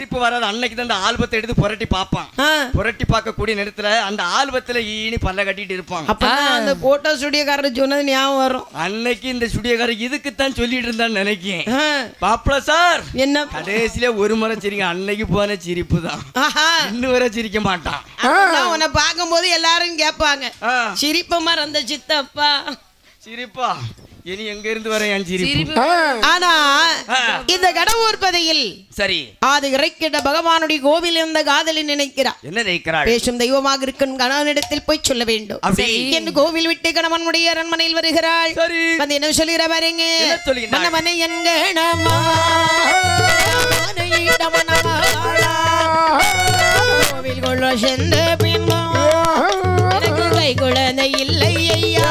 அன்னைக்கு தான் அந்த ஆல்பத்தை எடுத்து புரட்டி பார்ப்பான் புரட்டி பார்க்கக்கூடிய நேரத்துல அந்த ஆல்பத்துல ஈனி பல்ல கட்டிட்டு இருப்பான் அப்ப அந்த போட்டோ ஸ்டுடியோக்காரர் சொன்னது ஞாபகம் வரும் அன்னைக்கு இந்த ஸ்டுடியோக்காரர் இதுக்கு தான் சொல்லிட்டு இருந்தான்னு நினைக்கிறேன் பாப்பல சார் என்ன கடைசியில ஒரு முறை சிரிங்க அன்னைக்கு போன சிரிப்பு தான் இன்னும் வரை சிரிக்க மாட்டான் உன்னை பார்க்கும்போது எல்லாரும் கேட்பாங்க சிரிப்பமா அந்த சித்தப்பா சிரிப்பா இனி எங்க இருந்து வர என் சிரிப்பு ஆனா இந்த கடவுர் பதையில் சரி அது இறைக்கிட்ட பகவானுடைய கோவில் இருந்த காதலி நினைக்கிறார் என்ன நினைக்கிறார் பேசும் தெய்வமாக இருக்கும் கணவனிடத்தில் போய் சொல்ல வேண்டும் என்று கோவில் விட்டு கணவனுடைய அரண்மனையில் வருகிறாள் வந்து என்ன சொல்லுகிற பாருங்க மன்னமனை என்கணமா கோவில் கொள்ள சென்ற பின்போ எனக்கு கை குழந்தை இல்லை ஐயா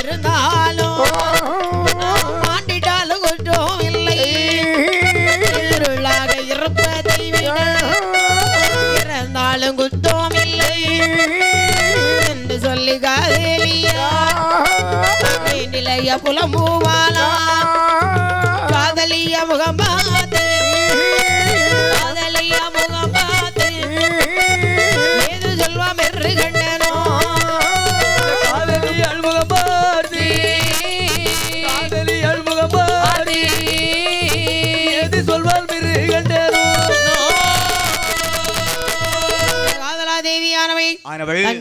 இருந்தாலும் மாண்டிட்டாலும் குற்றம் இல்லை இருளாக இருப்பதை விட இறந்தாலும் குற்றம் இல்லை என்று சொல்லி காதலியா நிலைய புலம்பூவானா காதலிய முகம் பார்த்து ஏது சொல்வா மெரு கண்டனோ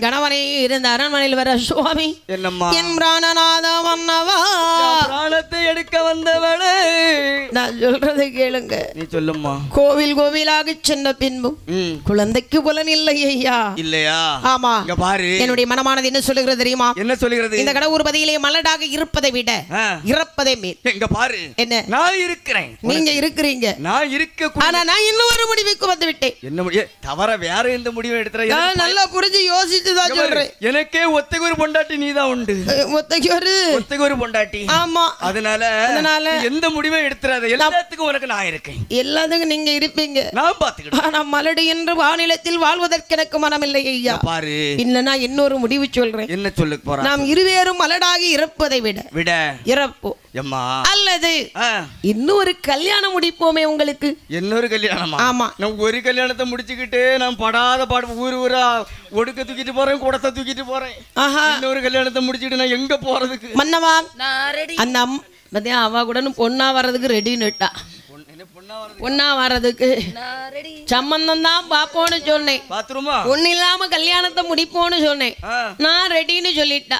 கணவனை இருந்த அரண்மனையில் வர சுவாமி என் பிராணநாத மன்னவா பிராணத்தை எடுக்க வந்தவளே நான் சொல்றதை கேளுங்க நீ சொல்லும்மா கோவிலாக சென்ற பின்பும் குழந்தைக்கு புலன் இல்லை ஐயா இல்லையா ஆமா பாரு என்னுடைய மனமானது என்ன சொல்லுகிறது தெரியுமா என்ன சொல்லுகிறது இந்த கடவுர் பதியிலே மலடாக இருப்பதை விட இறப்பதை மேல் எங்க பாரு என்ன நான் இருக்கிறேன் நீங்க இருக்கிறீங்க நான் இருக்க ஆனா நான் இன்னொரு முடிவுக்கு வந்து விட்டேன் என்ன முடிவு தவற வேற எந்த முடிவை எடுத்துற நல்லா புரிஞ்சு யோசிச்சு தான் சொல்றேன் எனக்கே ஒத்தைக்கு ஒரு பொண்டாட்டி நீதான் உண்டு ஒத்தைக்கு ஒரு பொண்டாட்டி ஆமா அதனால எந்த முடிவை எடுத்துறாத எல்லாத்துக்கும் உனக்கு நான் இருக்கேன் எல்லாத்துக்கும் நீங்க இருப்பீங்க நான் பாத்துக்கிட்டேன் ஆனா மலடு என்று வானிலத்தில் வாழ்வதற்கு எனக்கு மனமில்லை ஐயா பாரு இல்லனா இன்னொரு முடிவு சொல்றேன் என்ன சொல்ல போறா நாம் இருவேறும் மலடாகி இருப்பதை விட இறப்போ அல்லது இன்னொரு கல்யாணம் முடிப்போமே உங்களுக்கு இன்னொரு கல்யாணமா ஆமா நான் ஒரு கல்யாணத்தை முடிச்சுக்கிட்டு நான் படாத பாடு ஊரா ஒடுக்க தூக்கிட்டு போறேன் குடத்தை தூக்கிட்டு போறேன் இன்னொரு கல்யாணத்தை முடிச்சுட்டு நான் எங்க போறதுக்கு மன்னவா அந்த அவ கூட பொண்ணா வர்றதுக்கு ரெடின்னுட்டா பொண்ணா வர்றதுக்கு சம்பந்தம் தான் பாப்போன்னு சொன்னேன் ஒண்ணு இல்லாம கல்யாணத்தை முடிப்போன்னு சொன்னேன் நான் ரெடின்னு சொல்லிட்டா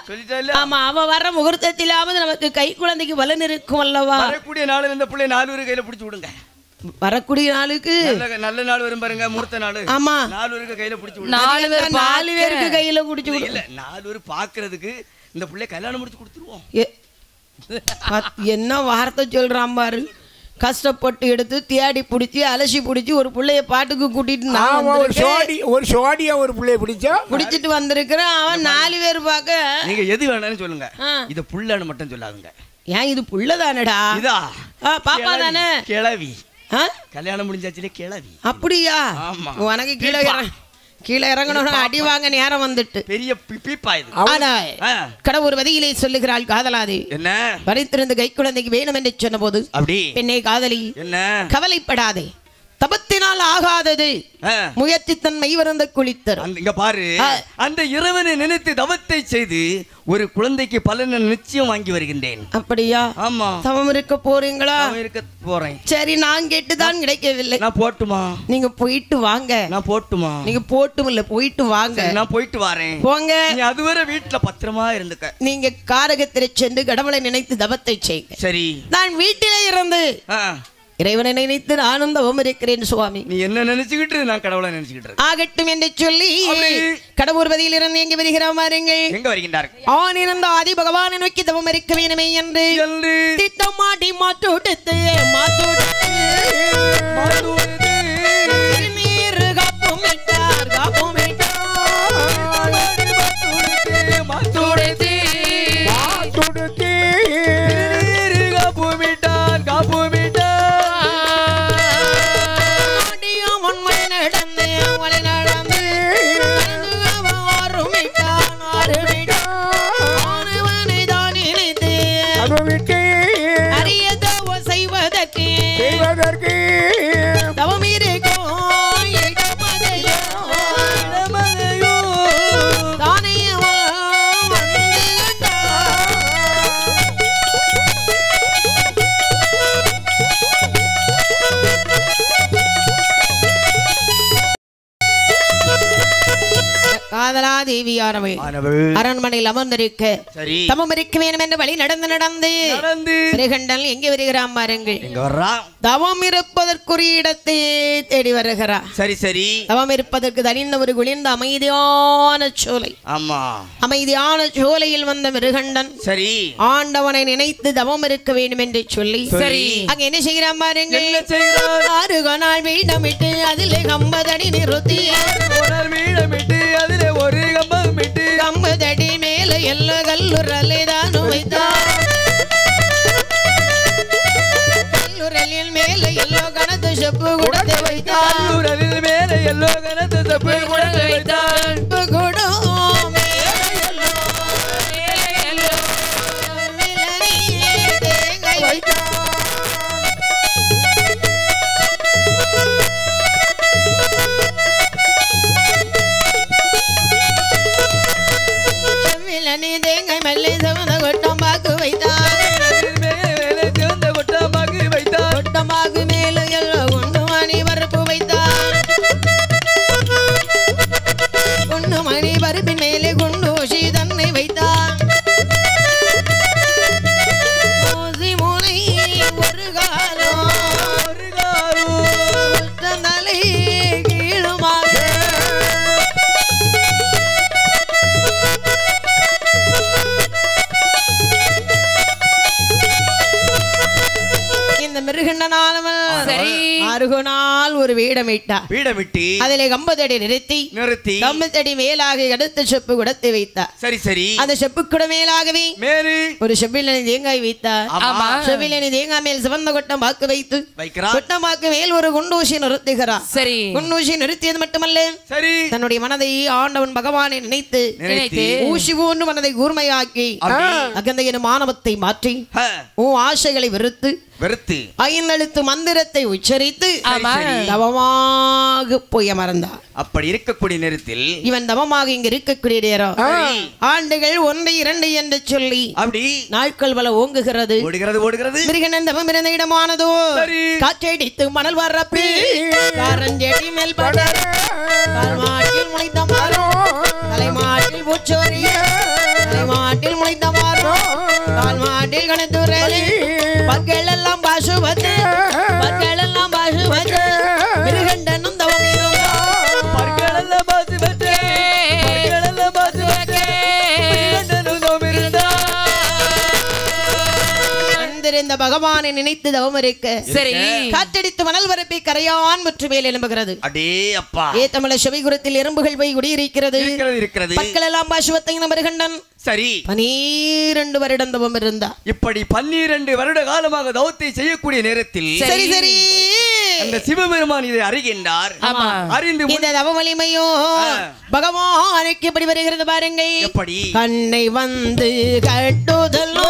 ஆமா அவ வர்ற முகூர்த்தத்திலாவது நமக்கு கை குழந்தைக்கு பலன் இருக்கும் அல்லவா வரக்கூடிய நாள் இந்த பிள்ளை 4 பேர் கையில பிடிச்சு விடுங்க வரக்கூடிய நாளுக்கு நல்ல நாள் வரும் பாருங்க மூர்த்த நாள் ஆமா 4 பேருக்கு கையில பிடிச்சு விடுங்க 4 பேருக்கு கையில பிடிச்சு இல்ல 4 பேர் பாக்குறதுக்கு இந்த பிள்ளை கல்யாணம் முடிச்சு கொடுத்துருவோம். என்ன வார்த்தை சொல்றான் பாரு. கஷ்டப்பட்டு எடுத்து தேடி பிடிச்சி அலசி பிடிச்சி ஒரு பிள்ளைய பாட்டுக்கு கூட்டிட்டு ஒரு சோடியா ஒரு பிள்ளைய பிடிச்சிட்டு வந்திருக்கிறேன். அவன் 4 பேர் பார்க்க. நீங்க எது வேணாலும் சொல்லுங்க, இது புள்ளன்னு மட்டும் சொல்லாதுங்க. ஏன் இது புள்ளதானடா? இதா பாப்பா தானே? கிளவி. கல்யாணம் முடிஞ்சாச்சுலே கிளவி. அப்படியா? உனக்கு கீழே இறங்கணும் அடி வாங்க நேரம் வந்துட்டு பெரிய பீப்பா இது. கடவுள் வதியிலே சொல்லுகிறாள் காதலாதே என்ன வரைத்திருந்த கை குழந்தைக்கு வேணும் என்று சொன்ன போது அப்படி பெண்ணே காதலி என்ன கவலைப்படாதே, தபத்தினால் ஆகாதது முயற்சி தன்மை வருந்த குளித்தரும். இங்க பாரு, அந்த இறைவனை நினைத்து தவத்தை செய்து ஒரு குழந்தைக்கு பலனை நிச்சயம் வாங்கி வருகின்றேன். அப்படியா? ஆமா. தவம் இருக்க போறீங்களா? இருக்க போறேன். சரி, நான் கேட்டுதான் கிடைக்கவில்லை. நான் போட்டுமா? நீங்க போயிட்டு வாங்க. நான் போட்டுமா? நீங்க போட்டும் இல்ல, போயிட்டு வாங்க. நான் போயிட்டு வரேன். போங்க. நீ அதுவரை வீட்டுல பத்திரமா இருந்துக்க. நீங்க காரகத்திலே சென்று கடவுளை நினைத்து தவத்தை செய்யுங்க. சரி. நான் வீட்டிலே இருந்து இறைவனை நினைத்து நானும் தவம் இருக்கிறேன் சுவாமி. நீ என்ன நினைச்சுக்கிட்டு நான் கடவுளை நினைச்சுக்கிட்டு ஆகட்டும் என்று சொல்லி கடவுள் பதியில் இருந்து எங்க வருகிறார் பாருங்கள். எங்க வருகின்றார்? ஆனிருந்த ஆதி பகவானை நோக்கி தவம் இருக்க வேணுமே என்று திட்டமாடி மாற்றோட்டத்து நீர் காப்பும் விட்டார் காப்பும் தேவியானவள் அரண்மனையில் அமர்ந்திருக்க தவம் இருக்க வேண்டும் என்று வழி நடந்து மிருகண்டன் எங்க வருகிறான் பாருங்கள். தவம் இருப்பதற்குரிய இடத்தை தேடி வருகிறார். சரி சரி. தவம் இருப்பதற்கு தனிந்த ஒரு குளிர்ந்த அமைதியான சோலை. ஆமா, அமைதியான சோலையில் வந்த மிருகண்டன் சரி ஆண்டவனை நினைத்து தவம் இருக்க வேண்டும் என்று சொல்லி சரி அங்க என்ன செய்கிறான் பாருங்கள். 6 நாள் வீடமிட்டு அதிலே 50 அடி நிறுத்தி அதிலே ஒரு கம்பதடி மேல எல்லா கல்லுரலை தான் வைத்தார். கல்லுரலில் மேல எல்லோ கணத்து செப்பு கொடுத்து வைத்தார். கல்லுரலில் மேல எல்லோ கணத்து செப்பு கொடுத்து வைத்தார். ஒரு வீடமிட்டு அதிலே 50 அடி நிறுத்தி 50 அடி மேலாக அடுத்த செப்பு குடத்தை வைத்தார். சரி சரி. அந்த செப்பு குட மேலாகவே ஒரு செப்பில் தேங்காய் வைத்தார். செப்பில் தேங்காய் மேல் சிவந்த கொட்டம் பாக்கு வைத்து கொட்டம் பாக்கு மேல் ஒரு குண்டூசி நிறுத்துகிறார். சரி. குண்டூசி நிறுத்தியது மட்டுமல்ல சரி தன்னுடைய மனதை ஆண்டவன் பகவானை நினைத்து ஊசி போன்று மனதை கூர்மையாக்கி அகந்தையின் மானவத்தை மாற்றி ஆசைகளை வெறுத்து 5 மந்திரத்தை உச்சரித்து தவமாக போய் அமர்ந்தார். அப்படி இருக்கக்கூடிய நேரத்தில் இவன் தவமாக இங்க இருக்கக்கூடிய நேரம் ஆண்டுகள் 1 2 என்று சொல்லி அப்படி நாட்கள் பல ஓங்குகிறது ஓடுகிறது. மிருகனன் தவம் இருந்த இடமானதோ காற்றடித்து மணல் வரப்பி காரஞ்செடி மேல் படர் மாட்டில் முளைத்த மாறோ தலைமாட்டில் பூச்சோரி தலைமாட்டில் முளைத்த மாறோ கால்மாட்டில் கணத்துரலி பற்கள் எல்லாம் பாசுபத்து பற்கள் எல்லாம் பாசுபத்து மிருகண்டனும் தவம் இருந்தான். பற்கள் எல்லாம் பாசுபத்து பற்கள் எல்லாம் பாசுபத்து மிருகண்டனும் தவம் இருந்தான். பகவானை நினைத்து தவம் இருக்க சரி காற்றடித்து மணல் வரப்பை கரையான் முற்று மேல் எழும்புகிறது. அடே அப்பா ஏத்தமல செவிகுரத்தில் எறும்புகள் போய் குடியிருக்கிறது. பற்கள் எல்லாம் பாசுவத்தை மருகண்டன் சரி 12 வருடம் தவம் இருந்தா. இப்படி 12 வருட காலமாக தவத்தை செய்யக்கூடிய நேரத்தில் சரி சரி அந்த சிவபெருமான் இதை அறிகின்றார். அறிந்து இந்த தவ வலிமையோ பகவானுக்கு எப்படி வருகிறது பாருங்கள். எப்படி கண்ணை வந்து கட்டுதலோ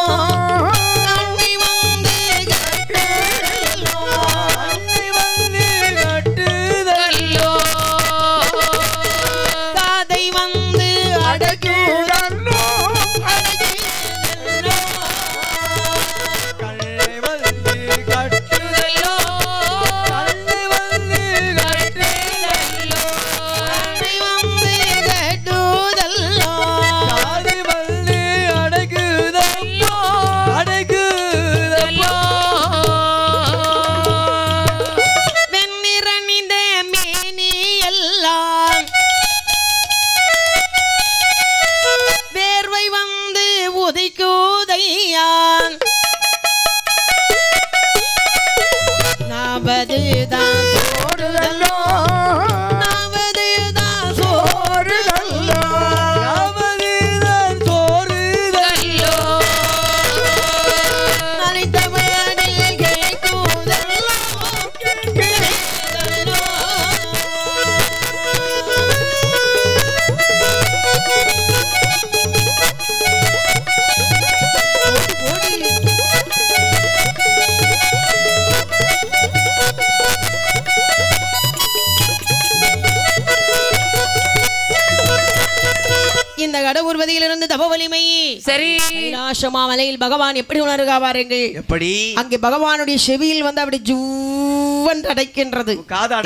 கடவுர்வதியிலிருந்து தவ வலிமை சரி கைலாசமாமலையில் பகவான் எப்படி உணர்கா பாருங்கள். எப்படி அங்கே பகவானுடைய செவியில் வந்து அப்படி ஜூவன் அடைக்கின்றது.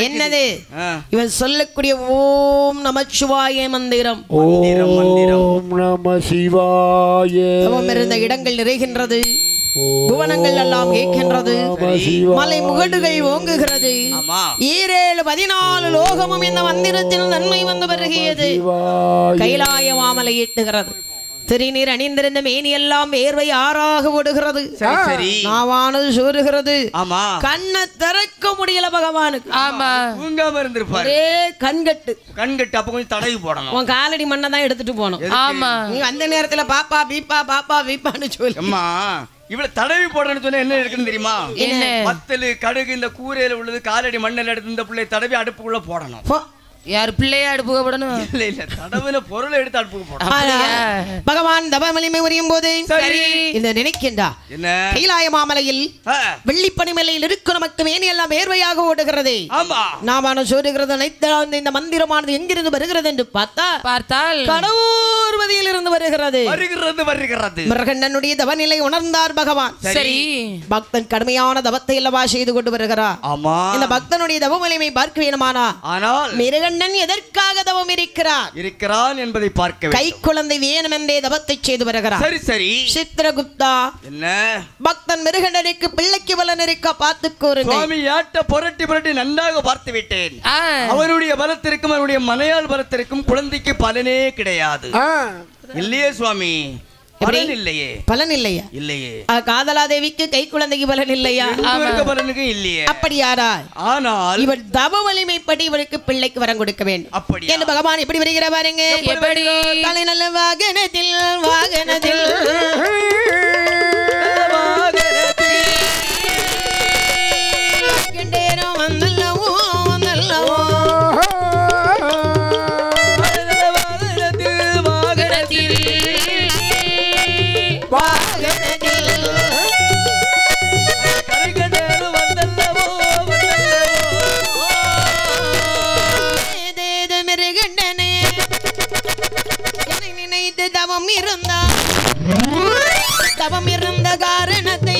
என்னது இவன் சொல்லக்கூடிய ஓம் நமச்சிவாய மந்திரம். ஓம் நம சிவாய தவம் இருந்த இடங்கள் நிறைகின்றது. புவனங்கள் எல்லாம் கேட்கின்றது. மலை முகடுகள் ஓங்குகிறது. 7 14 லோகமும் இந்த மந்திரத்தில் நன்மை வந்து வருகிறது. கைலாய மாமலை ஈட்டுகிறது. திருநீர் அணிந்திருந்த மேனி எல்லாம் வேர்வை ஆறாக ஓடுகிறது. நாவானது சோறுகிறது. கண்ணை திறக்க முடியல பகவானுக்கு. ஒரே கண்கட்டு அப்ப கொஞ்சம் தடவி போடணும். உன் காலடி மண்ணை தான் எடுத்துட்டு போகணும். ஆமா நீ அந்த நேரத்துல பாப்பா பீப்பா பாப்பா பீப்பான்னு சொல்லு. இவ்வளவு தடவி போடுறேன்னு சொன்னா என்ன இருக்குன்னு தெரியுமா? வத்தலு கடுகு இந்த கூரையில உள்ளது காலடி மண்ணில் எடுத்து இந்த பிள்ளை தடவி அடுப்புக்குள்ள போடணும். யார் பிள்ளைய அடுப்புக போடணும்? இல்ல இல்ல தடவின பொருளை எடுத்து அடுப்புக்கு போடணும். பகவான் தவமலிமை உரியும் போது இந்த நினைக்கின்றா கைலாய மாமலையில் வெள்ளிப்பனிமலையில் இருக்கும் நமக்கு மேனி எல்லாம் வேர்வையாக ஓடுகிறது. நாம சொல்லுகிறது நினைத்தால் இந்த மந்திரமானது எங்கிருந்து வருகிறது என்று பார்த்தால் கடவுர்வதியில் இருந்து வருகிறது. மிருகண்டனுடைய தவநிலை உணர்ந்தார் பகவான். சரி பக்தன் கடுமையான தவத்தை அல்லவா செய்து கொண்டு வருகிறார். இந்த பக்தனுடைய தவமலிமை பார்க்க வேணுமானா மிருகண்டன் எதற்காக தவம் இருக்கிறான் என்பதை பார்க்க கை குழந்தை வேணும் என்றே தவத்தை செய்து வருகிறார். சரி சரி சித்திரகுப்தா என்ன பக்தன் மிருகண்டனுக்கு பிள்ளைக்கு பலன் இருக்க பார்த்து கூறுங்க. சுவாமி யாட்ட புரட்டி புரட்டி நன்றாக பார்த்து விட்டேன். அவருடைய பலத்திற்கும் அவருடைய மனையாள் பலத்திற்கும் குழந்தைக்கு பலனே கிடையாது. இல்லையே சுவாமி? பலன் இல்லையா? இல்லையே. காதலாதேவிக்கு கை குழந்தைக்கு பலன் இல்லையா? பலனுக்கு இல்லையே. அப்படியாரா? ஆனால் இவர் தவ வலிமைப்படி இவருக்கு பிள்ளைக்கு வரம் கொடுக்க வேண்டும். அப்படி என்று பகவான் எப்படி வருகிற பாருங்க. எப்படி கலை நல்ல வாகனத்தில் வாகனத்தில் தவம் இருந்த காரணத்தை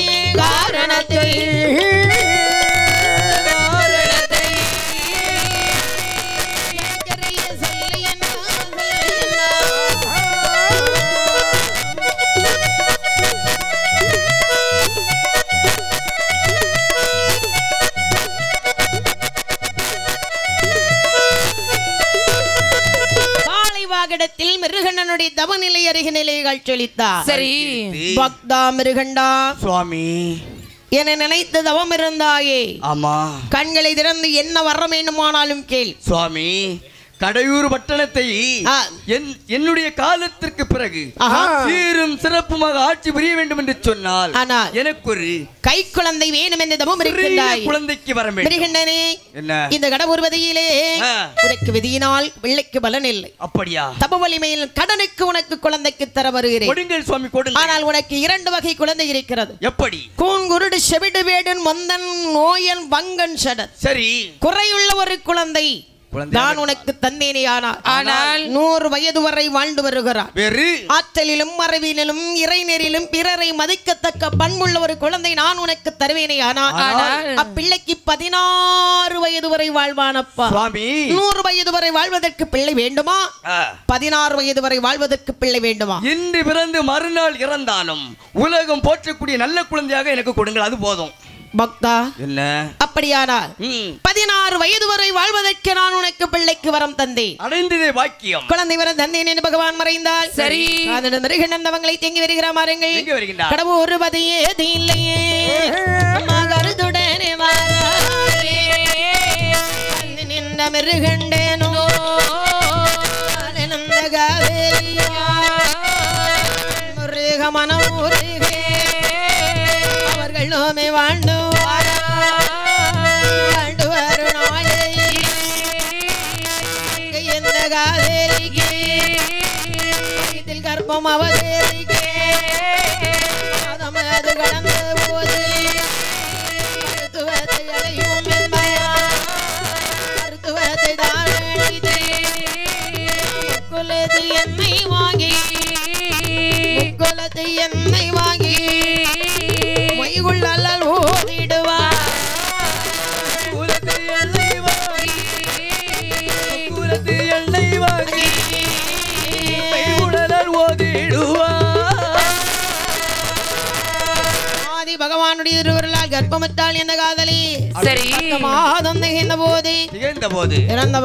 பாலைவாகடத்தில் மிருகண்டனுடைய தவநிலை அருகினிலை காட்சியளித்தார். சரி பக்தா மிருகண்டா சுவாமி என்னை நினைத்து தவம் இருந்தாயே. ஆமா. கண்களை திறந்து என்ன வர வேண்டுமானாலும் கேள். சுவாமி, கடையூர் பட்டணத்தை என்னுடைய காலத்திற்கு பிறகு சீரும் சிறப்புமாக ஆட்சி புரிய வேண்டும் என்று சொன்னால் எனக்கு ஒரு கை குழந்தை வேணும் என்று தவம் இருக்கின்றாய். குழந்தைக்கு வர வேண்டும். இந்த கடவுர்வதியிலே உனக்கு விதியினால் பிள்ளைக்கு பலன் இல்லை. அப்படியா? தப வலிமையில் கடனுக்கு உனக்கு குழந்தைக்கு தர வருகிறேன். கொடுங்கள் சுவாமி, கொடுங்கள். ஆனால் உனக்கு 2 வகை குழந்தை இருக்கிறது. எப்படி? கூன்குருடு செவிடு வேடன் மந்தன் நோயன் வங்கன் சடன். சரி. குறையுள்ள ஒரு குழந்தை நான் உனக்கு தந்தேனே. ஆனால் 100 வயது வரை வாழ்ந்து வருகிறார். ஆற்றலிலும் அறிவிலும் இறைநெறியிலும் பிறரை மதிக்கத்தக்க பண்புள்ள ஒரு குழந்தை நான் உனக்கு தருவேனே. ஆனால் அப்பிள்ளைக்கு 16 வயது வரை வாழ்வானப்பா. 100 வயது வரை வாழ்வதற்கு பிள்ளை வேண்டுமா? 16 வயது வரை வாழ்வதற்கு பிள்ளை வேண்டுமா? இன்று பிறந்து மறுநாள் இறந்தாலும் உலகம் போற்றக்கூடிய நல்ல குழந்தையாக எனக்கு கொடுங்கள், அது போதும். பக்தா, என்ன அப்படியானால் 16 வயது வரை வாழ்வதற்கு நான் உனக்கு பிள்ளைக்கு வரம் தந்தேன். அடைந்ததே பாக்கியம். குழந்தை வரம் தந்தேன் என்று பகவான் மறைந்தால் சரி. மிருகண்டவங்களை தேங்கி வருகிற மாறுங்கள். கடவுள் பதியே இல்லையே மகருதுடனே நின்ற மிருகண்டேனோ முருக மனம் அவர்களுமே வாழ்ந்து கர்ப்பம் அவதேரிக்கே அது கடந்த போது மருத்துவத்தை அடையும் மருத்துவத்தை தான் குலத்து என்னை வாங்கி குலத்து என்னை வாங்கி மொய்குள் அல்லல் ஓதிடுவார். குலத்து என்னை வாங்கி குலத்து என்னை வாங்கி ஆதி பகவானுடைய திருவருளால் கர்ப்பமற்றால் எந்த காதலி சரி மாதம் திகழ்ந்த போது இறந்த